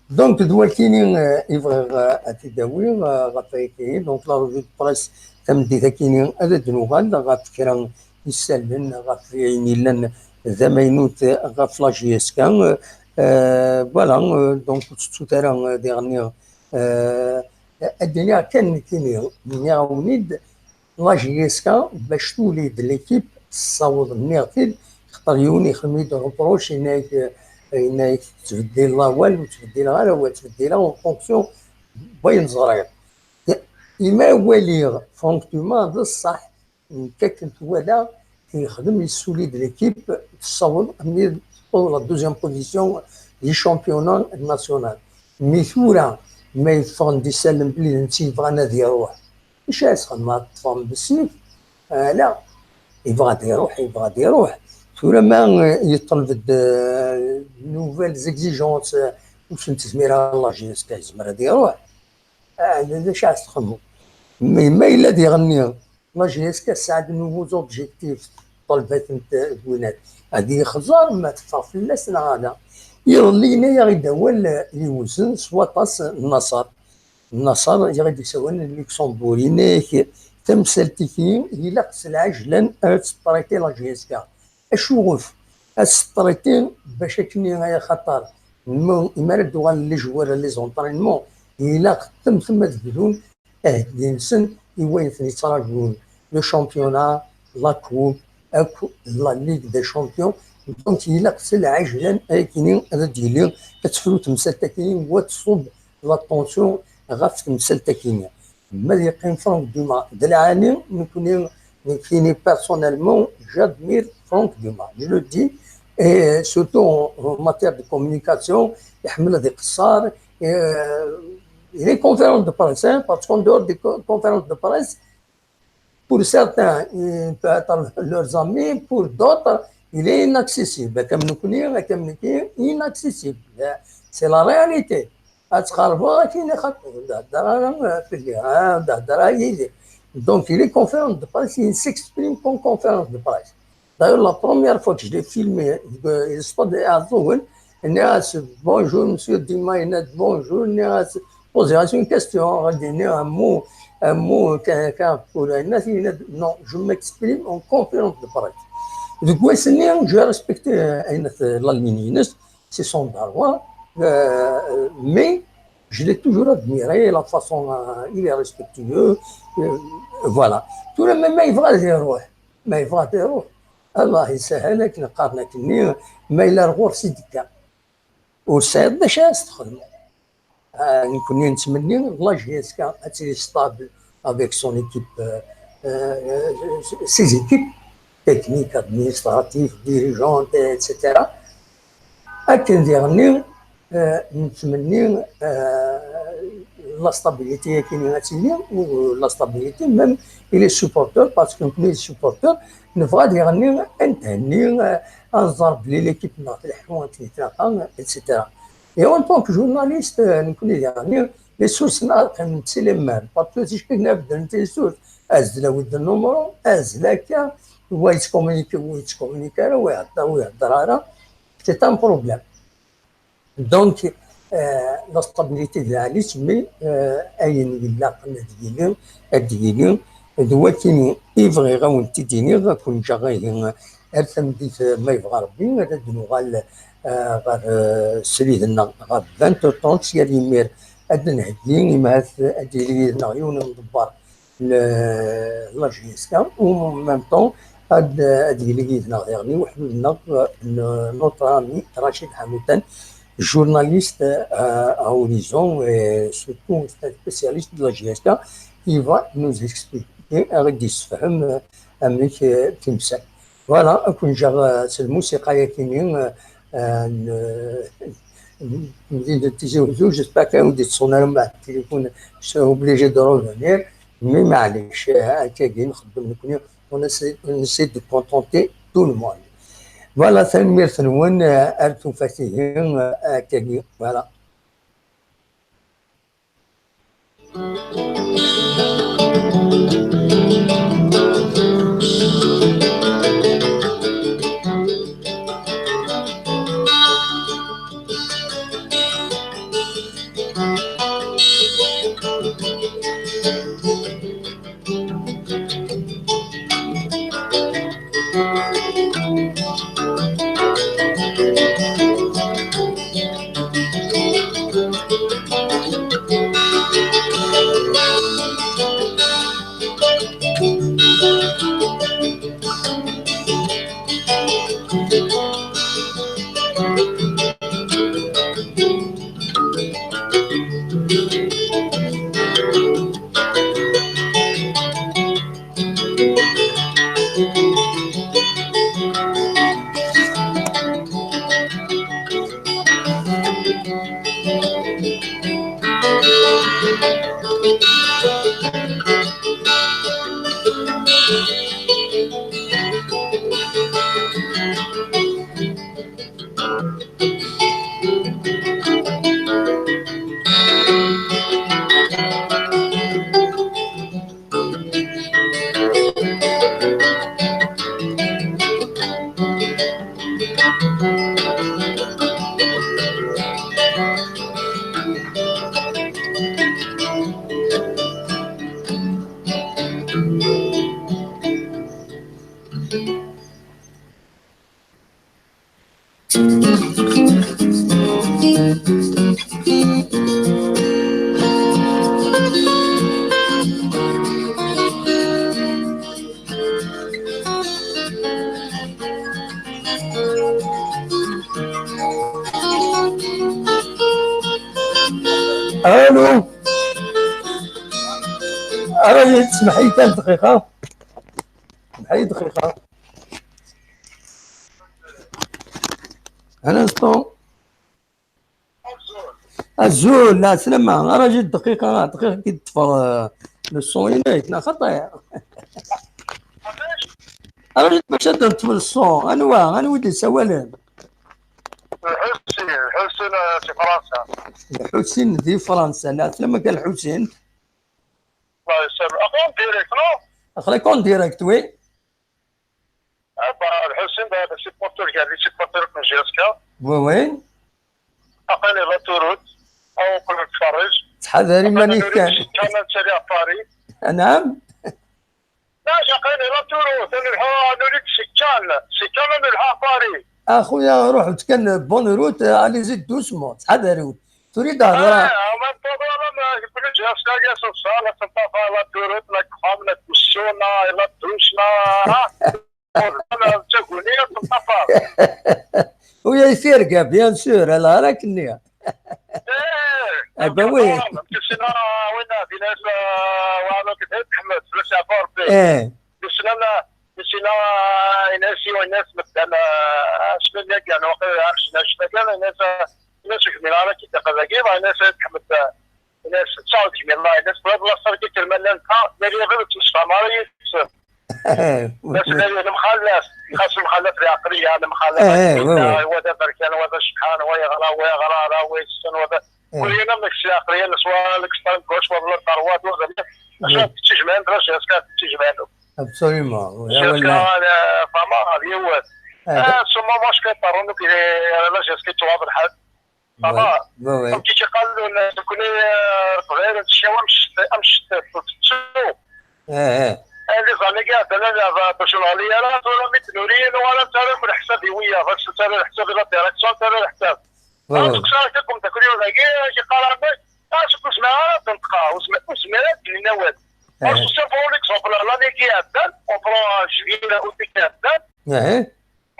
دونك دوالكيني يبغى تداوي غفايكي دونك لا روفي بريس تمدي ذاكيني هذا دنوغال غفكرا يسالن غفيني لن زماينوت غف لاجيسكا. فوالا دونك تسوتارا ديغني الدنيا كان كيني نياونيد لاجيسكا باش توليد ليكيب تصاوض النيغتيد خاطر يوني خميد روبروش انك تبدل لا والو تبدل غير هو تبدل اون فونكسيون باين صغير إما والي فونكتومون بصح كنت ولا يخدم يسوليد ليكيب تصاوب مي لا دوزيام بوزيسيون دي شامبيونان ناسيونال. مي ثورا ما يفهم دي سلم بلي نتي بغا نادي يروح مش يسخن ما تفهم بالسيف. لا يبغى يروح ثورا ما يطلب نوفيل زيكزيجونس واش نتسميرها الله جيسكا يزمر هادي يروح. هذا شاع تخمو ما إلا ديغني لا جيسكا ساعد نوفو زوبجيكتيف طلبات نتا دوينات هادي خزار ما تفا فلاسنا هذا يظلينا يا غيداول يوزن سوا طاس النصر يا غيدي يساون اللوكسمبوري تمثلتي إلا قس العجلان تسطريتي لا جيسكا اشوف السطريتين باش كني غايا خطر إما دوغال لي جوار لي زونطرينمون إلا خدم ثم تبدون ينسن يوين يتراجعون لو شامبيونا لا كوب لا ليغ دي شامبيون. دونك إلا قتل عجلا كاينين هذا ديالي كتفلو تمثال تاكينين وتصب لا طونسيون غاف تمثال تاكينين. ما يقيم فرانك دوما دلعاني نكوني بيرسونيلمون جادمير فرانك دوما جو لو دي et surtout en matière de communication, il a des قصار. Les conférences de presse, parce qu'en dehors des conférences de presse, pour certains, il peut être leurs amis, pour d'autres, il est inaccessible. Inaccessible. C'est la réalité. Donc, les conférences de presse, il s'exprime comme conférence de presse. D'ailleurs, la première fois que je l'ai filmé, il se passe à Zoul, bonjour, monsieur Dima, bonjour, poser une question, un mot pour non, je m'exprime en conférence de presse. Du coup, je respecte l'Alménie, c'est son droit, mais je l'ai toujours admiré, la façon, il est respectueux, voilà. Tout le même, il va dire, الله يسهلك نقارنك ني ما إلا رغور سيدكا وسعد باش تخدم. نكون نتمنى لا جيسكا تسير ستابل افيك سون ايكيب سيز ايكيب تكنيك ادمينستراتيف ديريجون اتسيتيرا. اكن ديرني نتمنى لا ستابيليتي كاينين غاتيلي ولا ستابيليتي ميم لي سوبورتور باسكو نكون لي سوبورتور نبغى ديغني نتهني نضرب لي ليكيب نعطي الحوانت نتلاقى اتسيتيرا. اي اون طونك جورناليست نكون ديغني لي سورس نعرف سليمان باسكو تيش كنا نبدا نتي سورس ازلا ود النمرو ازلا كا هو يتكومونيكي ويهضر راه سي ان بروبليم. دونك لا ستابيليتي ديالي تسمي اين الا قلنا ديالي دواتيني يبغي غاون تيديني غاكون جا غايه ارتمدي ما يبغى ربي هذا دنوغال غير سريدنا غير 20 طون سيال يمير هاد نهدي ما اديري نعيون ندبر لا جيسكا و ميم طون هاد اللي نغيرني وحنا نوطراني رشيد حمودان journaliste à Horizon et surtout un spécialiste de la GSK, il va nous expliquer غادي يفهم أمك تمثال. فوالا كون جا الموسيقى يتيمين مدينة تيجي وزوج جيسبر كانوا يتصلوا مع التليفون سو اوبليجي دو روفونير مي معليش هكاكي نخدم نكون ونسي دو كونتونتي تو الموند. فوالا تنمير ثنون أرتو فاتحين هكاكي فوالا. الو راجل تسمح لي كان دقيقة، سمح لي دقيقة un instant. الزول لا سلامة راجل دقيقة كي تطفى لو سون ينايتنا خطير. راجل باش تطفى الصون انواع اللي سوالم. الحسين في فرنسا. الحسين في فرنسا لا سلامة كان الحسين. الله يسلمك. اخوان ديريكت نو؟ اخليكم ديريكت وي. الحسين هذا سيبورتور كاع اللي سيبورتور من جاسكا. وين؟ اقاني لا توروت او كل نتفرج. تحذري ماني كان. كان تشري باري. نعم. لا اقاني لا توروت انا نريد سكان نلحق باري. اخويا روح تكن بون روت علي زيد دوسمون تحذري تريد هضره. ويا يسيرقا بيان سور على راك النية. ابا وين كسنا وين في ناس والو كتحمس باش عبار به كسنا ناس مثلا شنو اللي كان واقع شنو كان ناس كمل على كي تقدر ناس تحمس ناس تصاوب من الله ناس والله صار كثر من نلقى اللي غير تمشي ماري بس المخلف خاص المخلف العقليه هذا مخلف وهذا بركان وهذا شحان ويغرى ويسن وهذا كلنا من العقليه نسوا لك ستان كوش ولا الثروات وهذا عشان تجمعن باش اسكا تجمعن ابسوليومون يا ولا فما هذه هو ثم مشكل طرونك لا جاسكي تواب الحد فما كي قالوا الناس كل غير الشيء امش هذه زانيكا انا بيرسوناليه لا ولا مثلوريه ولا تعرف الحساب ويا بس تعرف الحساب لا ديريكسيون تعرف الحساب تكون تكريم لاقي شي قرار باش اسمها تنقى واسمها النواد واش سافو لك صوب لا نيكي هذا وبرو جينا اوتيك هذا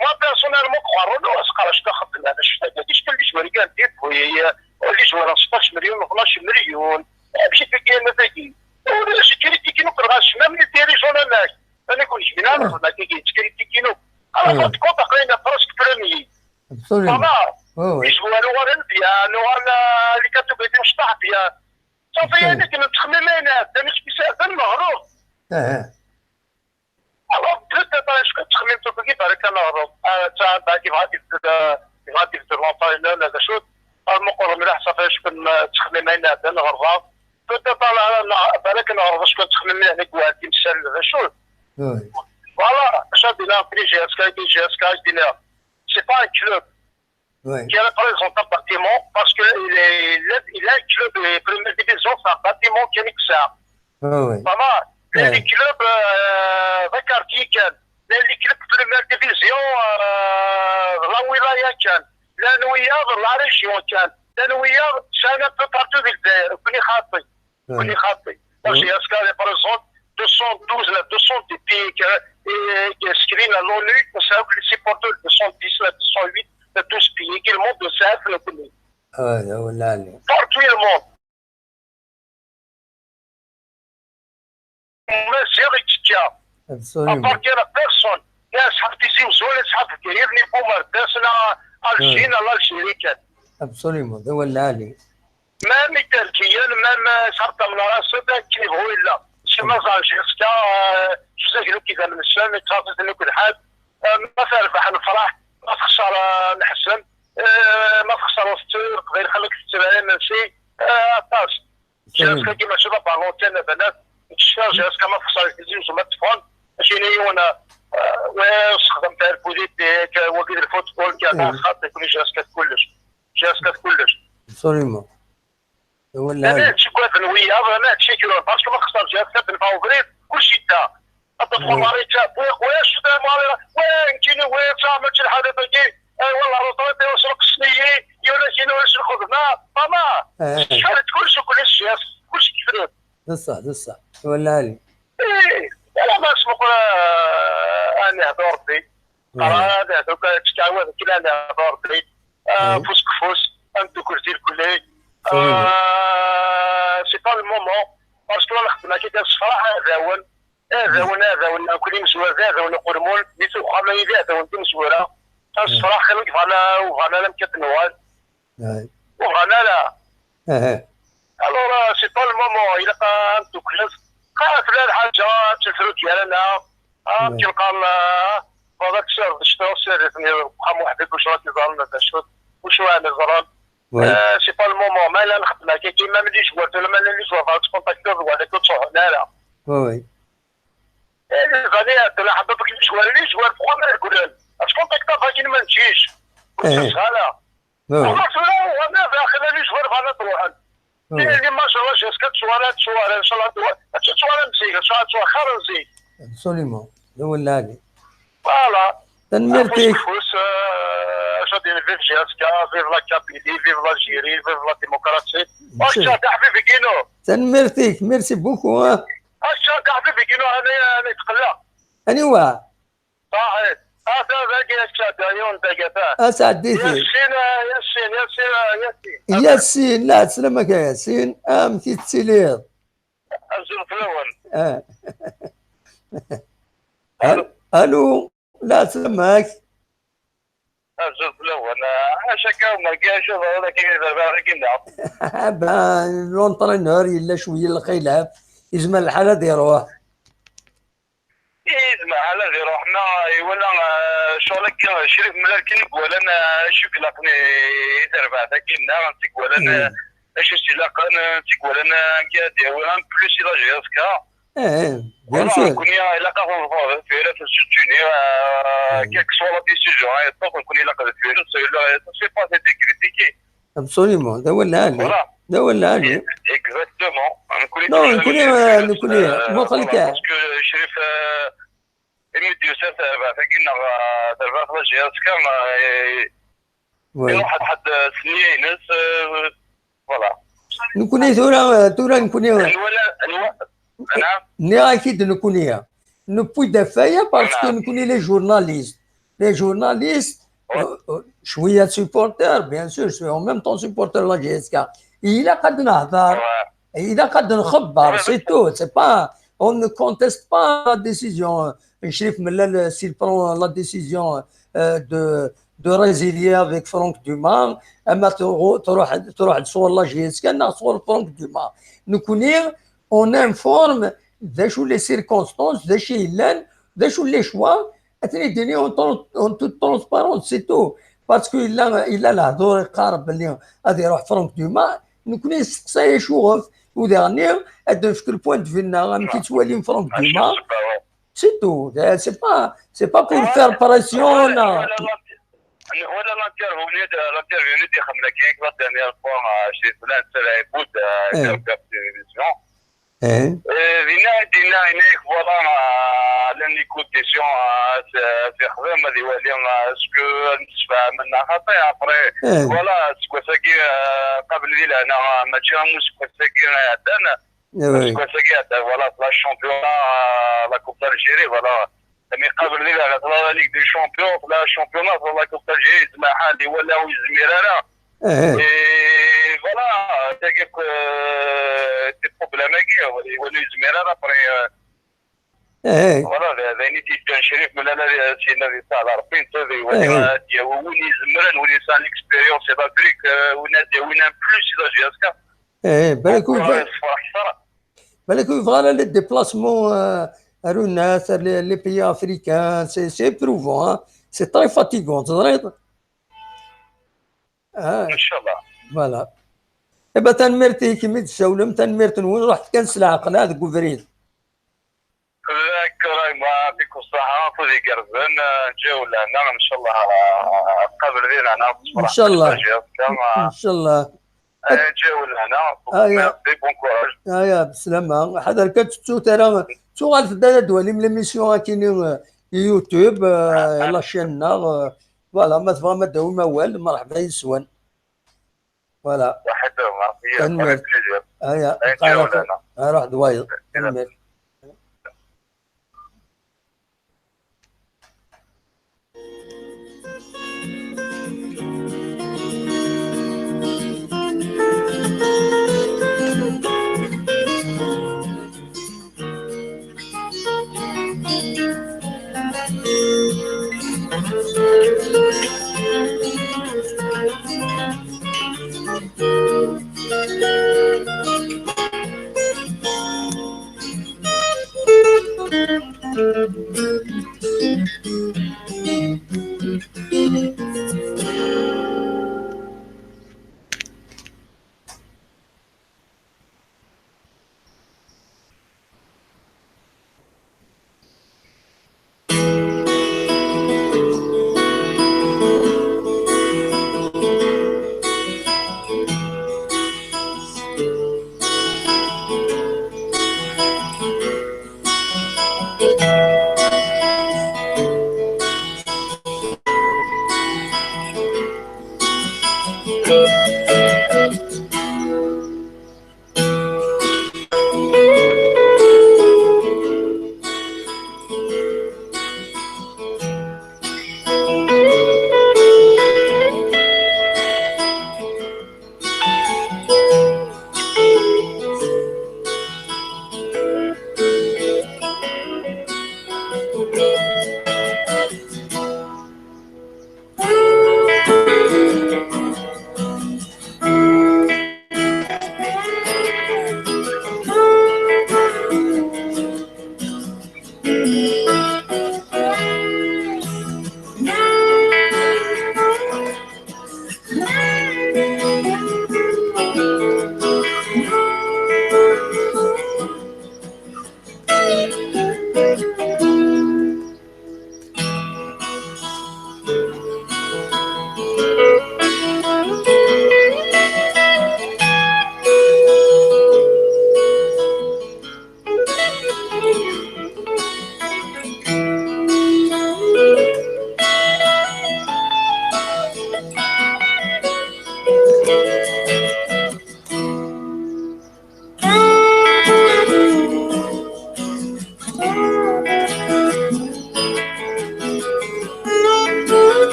moi personnellement قارنوا اسقاش تخدم هذا الشيء هذا شكون اللي جواري كان دير خويا اللي جوار 16 مليون 12 مليون مشيت في كاين ذاكي ولا شي كريتي كينو كرغاش ما من ديري جورنال انا كنت بنا ما كاين كريتي كينو انا كنت قرينا براسك بريمي فوالا يجوارو ولا مزيان ولا اللي كتبغي مشطح بيان صافي انا كنا تخممين هذا مش بسبب المغروب alors peut-être je تخمم تبغي بارك الله رب تاع كيف غادي في لونطاينر هذا شوت المقر ملاح صافي شكون تخممين هذا الغرض peut-être بالك نعرف شكون تخمم هنا كواتي مسال هذا شوت voilà شادي لا بريجي اسكاي دينا c'est pas un club qui représente un bâtiment parce que il a un club de première division, c'est un bâtiment qui est ça. Voilà. Les clubs ذكرتي كان les clubs de première division la wilaya كان la نوياض la région كان la نوياض c'est un peu partout في الجزائر كوني خاطي parce que ça représente 212 là 200 pays qui inscrits à l'ONU c'est les supporters 210 là 208 de tous les pays qui le monde de ça le pays. Partout le monde. ما سيرتيا appartient à personne. ناس حفتيزي وزول حفت يبني بومر داسنا الجين الجيري كان. Absolument, ده ولا علي. ما متركيا ما صارت من راسه كيف هو الا شي مازال جيسكا جزاك كيف من السنه تخاطر لك الحال ما فرح الفرح ما تخسر نحسن ما تخسر وسط غير خليك تتبع نفسي طاس جاسكا كيما شباب بالونتين بنات تشتغل جاسكا ما تخسر الفيزيوس وما تفون ماشي نيونا واستخدم تاع البوليت وكيل الفوتبول كاع خاطر يكون جاسكا كلش Absolument. انا هادشي كوا بنويه انا هادشي كيلو باسكو ما خسرش جاسكا بالفاوفريت كلشي تا اطفال ماريتا خويا شتا ماريتا وين كاين وين تعمل شي حاجه تجي والله روطوتي وسرق السنيه يولا كاين واش الخدمه ماما شحال كلشي كيفريت ده صح ولا علي. انا ما اسمح انا هضرتي هذا دوك تتعاود كلا انا هضرتي فوس كفوس انتو كرتي الكلي سي با المومون باسكو انا خدمه كي داز الصراحه هذا ولا كل مسوار هذا ولا قرمول نيتو خامي هذا وانت مسوره الصراحه خليك فانا لم كتنوال وغانا لا الوغ سي با المومون الا انتو كلاس قالت لها الحاجه تفرو ديالنا تلقى هذاك الشهر شتو سيرتني بقى وحدك واش راكي ظالنا واش انا ظلام سي با المومون ما لا نخدمها كيما ملي جوارت ولا ما اللي جوار تكونتاكتور ولا كتروح لا وي غادي تلا حبابك جوار بخوا ما يقولن اش كونتاكتور كاين ما نجيش سهله خلاص انا داخل لي جوار فانا تروح اللي ما شاء الله جاسكا تصويرات ان شاء الله تصويرات مزيكا تصوير خرزي Absolument, ده ولا علي. فوالا تنمرتك. شادين فيف جاسكا فيف لا كابيلي فيف لاجيري فيف لا ديموكراسي واش تاع حبيبي كينو تنمرتك ميرسي بوكو اش تاع حبيبي كينو انا نتقلع أني وا صحيح هذا باقي الشات عيون دقيقه أسعديتي ياسين لا تسلمك يا ياسين أمتي تسيليض أنزل في الأول ألو لا تسلمك أنزل في الأول أشكاو ما كاش هذا كيف باغي كنا بان لونطرينور يلا شويه اللي يلعب يجمل الحاله ديروه ما على غير روحنا ولا شغلك شريف ملال كنك ولا انا شوف لاقني تربع كنا نتيك ولا انا اش سلاق انا نتيك ولا انا قادي ولا بلوس لا جيسكا بيان سور كوني الا قاو في راه تشتوني كيك سوا ديسيجن يطلق كوني الا قاو في راه سي با سي كريتيكي ابسوليومون ده ولا علي ده ولا علي اكزاكتومون نكوني مطلق باسكو شريف الميديو سات فاكينا تبع خلاص جهازك يروح حد سنين ناس فوالا نكوني ثورة نكوني نعم ني اكيد نكوني نبوي دفايا باسكو نكوني لي جورناليست les journalistes, شويه supporters, bien sûr, je suis en même temps supporter de la GSK. Il a قد نهضر, il a قد نخبر, c'est tout, c'est pas, on ne conteste pas la décision. Chérif Mellal, s'il prend la décision de résilier avec Franck Dumas, اما تروح تصور لا GSK, نصور Franck Dumas. نكوني on informe ذا شو les circonstances, ذا شي يلان, ذا شو les choix. اتني اون توت ترونسبارونس سي تو باسكو الا الهضور يقارب باللي غادي يروح فرانك دوما نكون نسقسا يشوف وديرنيغ هذا في كل بوان دو فينا كي توالي فرانك دوما سي تو سي با بور فير بريسيون ولا l'interview اللي خمنا كاين لا دانيير فوا شي فلان سلا يبود كاب تلفزيون دينا هناك فوالا لان يكون ديسيون في خدام هذه ولي اسكو نتفاهم منها خاطر ابري فوالا سكو ساكي قبل ذي انا ماشي سكو ساكي عندنا سكو ساكي فوالا لا شامبيون لا كوب الجيري فوالا مي قبل ذي لا ليغ دي شامبيون لا شامبيون لا كوب الجيري تسمع حالي ولاو الزميراره فوالا تاكيك تي بروبليم كي ولي الزميراره ابري فوالا ذاني دي كان شريف من انا سينا دي تاع ربي تاعي وني زمران وني سان اكسبيريونس دافريك ونادي وين بلوس دا جياسكا بالك فوالا لي ديبلاسمون هارو الناس لي بيي افريكان سي بروفون سي تري فاتيغون تزريط ان شاء الله فوالا ايبا تنمرتي كيما تسولم تنمرت وين رحت كنسل العقل هذاك وفريد راي ما فيك الصحة خذي قربان نجاو لهنا ان شاء الله قبل ذينا انا ان شاء الله ان شاء الله نجاو لهنا بون كوراج يا بسلامة حضر كتشو ترى شو غالف دا دوالي من ليميسيون كاينين يوتيوب لا شيننا فوالا ما تبغى ما داوي ما والو مرحبا يسوان فوالا واحد ما بليزير روح دوايض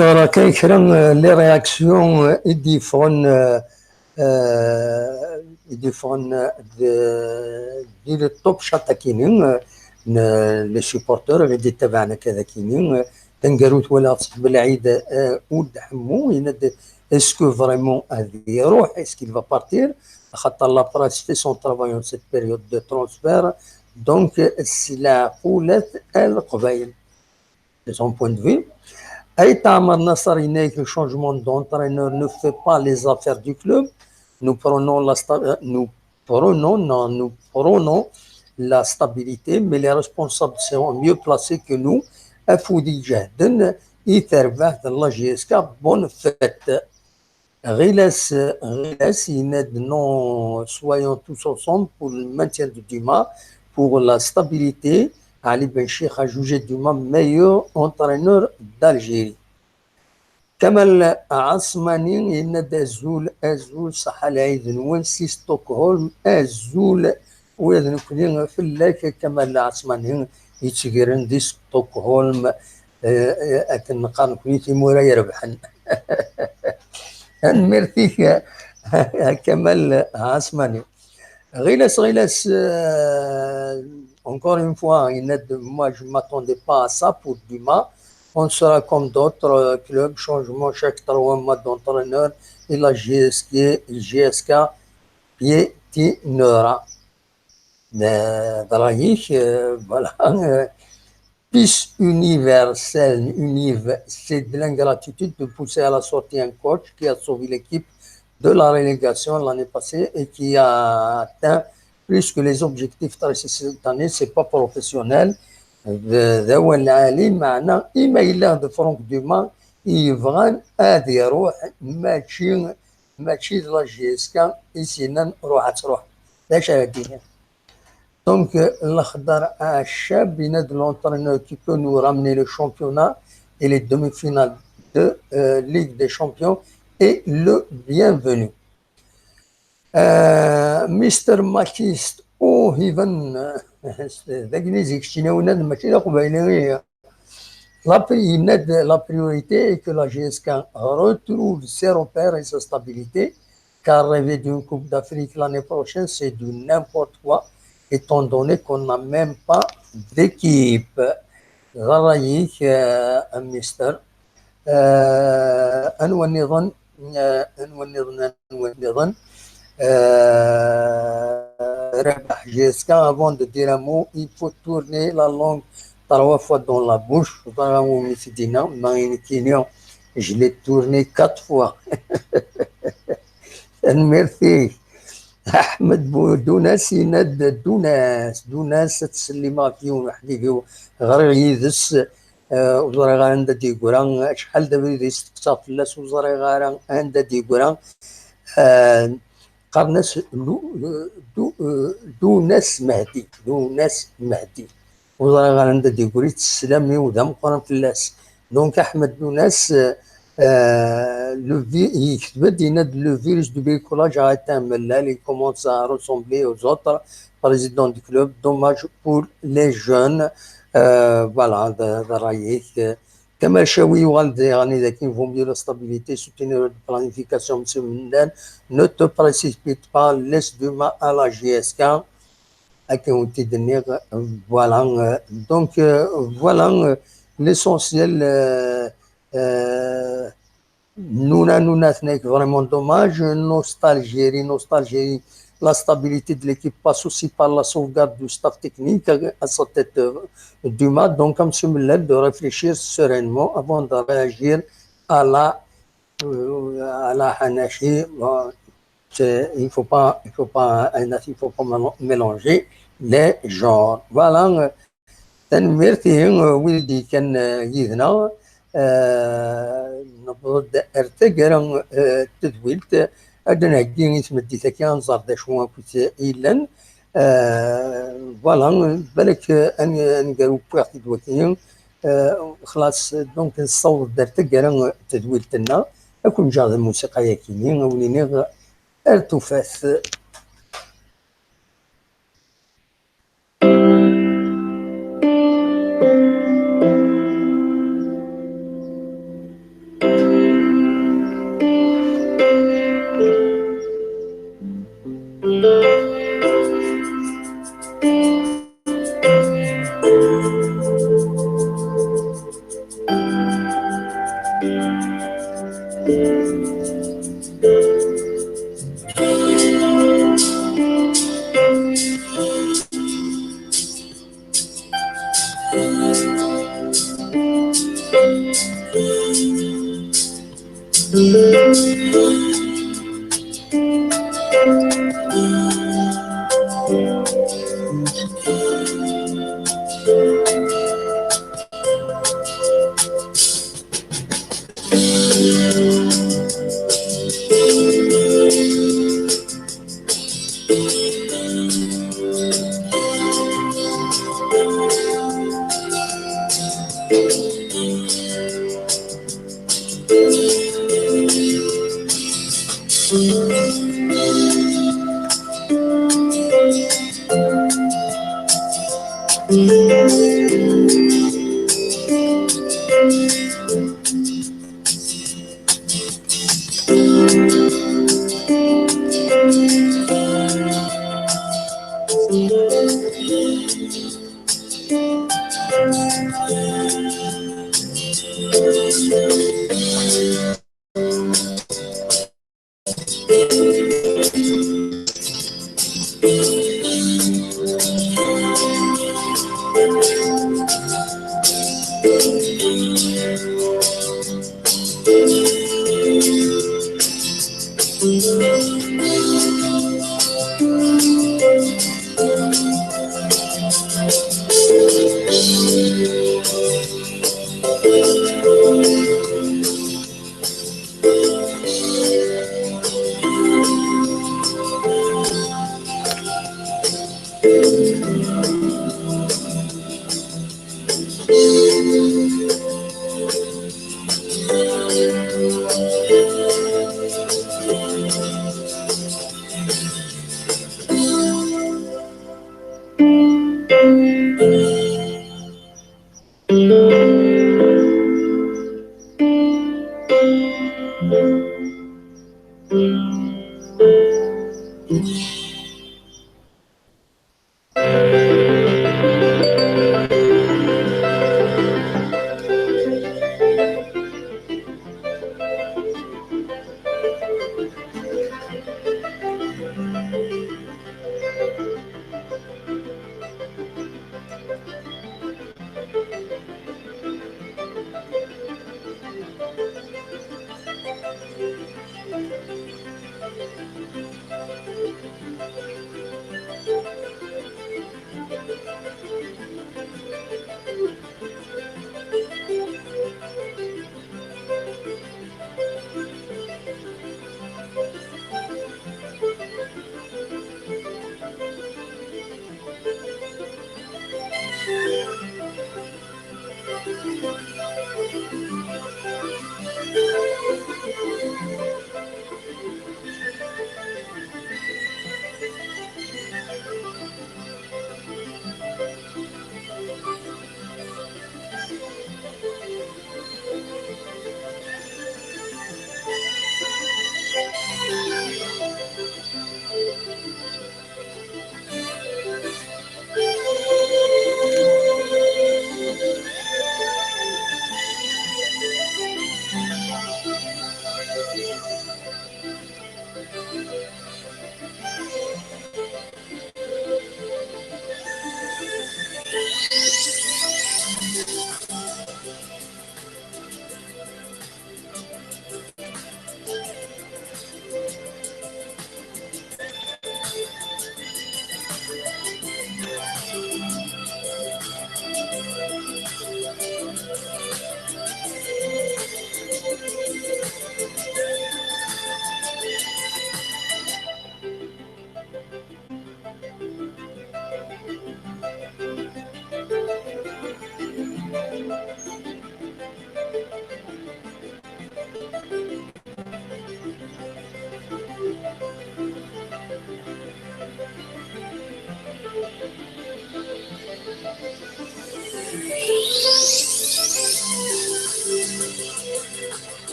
راه كاين كرا لي رياكسيون يديفون ديال الطوب شاطا كاينين لي سيبورتور اللي تبعنا كذا كاينين تنقروت ولا صاحب العيد ولد حمو يناد اسكو فريمون هذه يروح اسكو il va partir خاطر لا براس في سون ترافاي سيت بيريود دو ترانسفير دونك السلع قولت القبائل de son point de vue. Aïta Amar Nassar, il n'est que le changement d'entraîneur ne fait pas les affaires du club. Nous prenons nous prenons la stabilité, mais les responsables seront mieux placés que nous. Afoudi Jahden, Itervah de la GSK, bonne fête. Riles, non, soyons tous ensemble pour le maintien du Duma, pour la stabilité. Ali Benchir a jugé Duma meilleur entraîneur d'Algérie. كمال عصماني إن أزول صح العيد نونسي ستوكهولم أزول ويذن كلين في اللاك كمال عصماني يتشجرن دي ستوكهولم أكن قان كليتي مورا يربحن ميرتيك كمال عصماني غيلاس encore une fois moi je m'attendais pas à ça pour Duma. On sera comme d'autres clubs, changement chaque 3 mois d'entraîneur et la GSK piétinera. Voilà. Peace universelle, c'est de l'ingratitude de pousser à la sortie un coach qui a sauvé l'équipe de la relégation l'année passée et qui a atteint plus que les objectifs tracés cette année, c'est pas professionnel. ذو العالي معنا إما إلا د فرونك دوما يبغى هذا يروح ماشي لا جيسكا يسينا روح تروح لاش هادي دونك الخضر الشاب يناد لونترينور كي بو نو رامني لو شامبيونا et les demi-finales de Ligue des Champions est le bienvenu. Mr. Matiste او هيفن ذاك نيزيك شتيناونا ماشي لا قبيليه la priorité est que la GSK retrouve ses repères et sa stabilité car rêver d'une Coupe d'Afrique l'année prochaine c'est du n'importe quoi étant donné qu'on n'a même pas d'équipe غرايك مستر أنوى النظام ربح GSK avant de dire un mot il faut tourner la langue 3 fois dans la bouche je l'ai tourné 4 fois merci أحمد بودوناس يناد دوناس تسلم فيهم حديقي غير يدس وزاري غير عندها ديقوران شحال دابا يدس تقصاف اللاس وزاري غير عندها ديقوران قرناس دوناس مهدي وزاري غير عندها ديقوري تسلامي وذا مقرن في اللاس دونك أحمد دوناس le virus du bricolage a atteint Mellal, il commence à ressembler aux autres présidents du club. Dommage pour les jeunes. Voilà, Kamal Chaoui il vaut mieux la stabilité, soutenir la planification. Ne te précipite pas, laisse Duma à la GSK. Voilà, donc voilà l'essentiel. Nous n'est vraiment dommage. Nostalgie, la stabilité de l'équipe passe aussi par la sauvegarde du staff technique à sa tête du match. Donc, M. Muller de réfléchir sereinement avant de réagir à la Hanashi. Il ne faut pas mélanger les genres. Voilà. تنميرتي ولدي كان يذنا نبض ارتقرا تدويلت أدنى كين تمدي تكيان زرد شوان كنت إيلان فوالا بالك أن قالوا بوحدي دوكين خلاص دونك الصوت ارتقرا تدويلتنا أكون جاذ الموسيقى يكينين وليني ارتفاث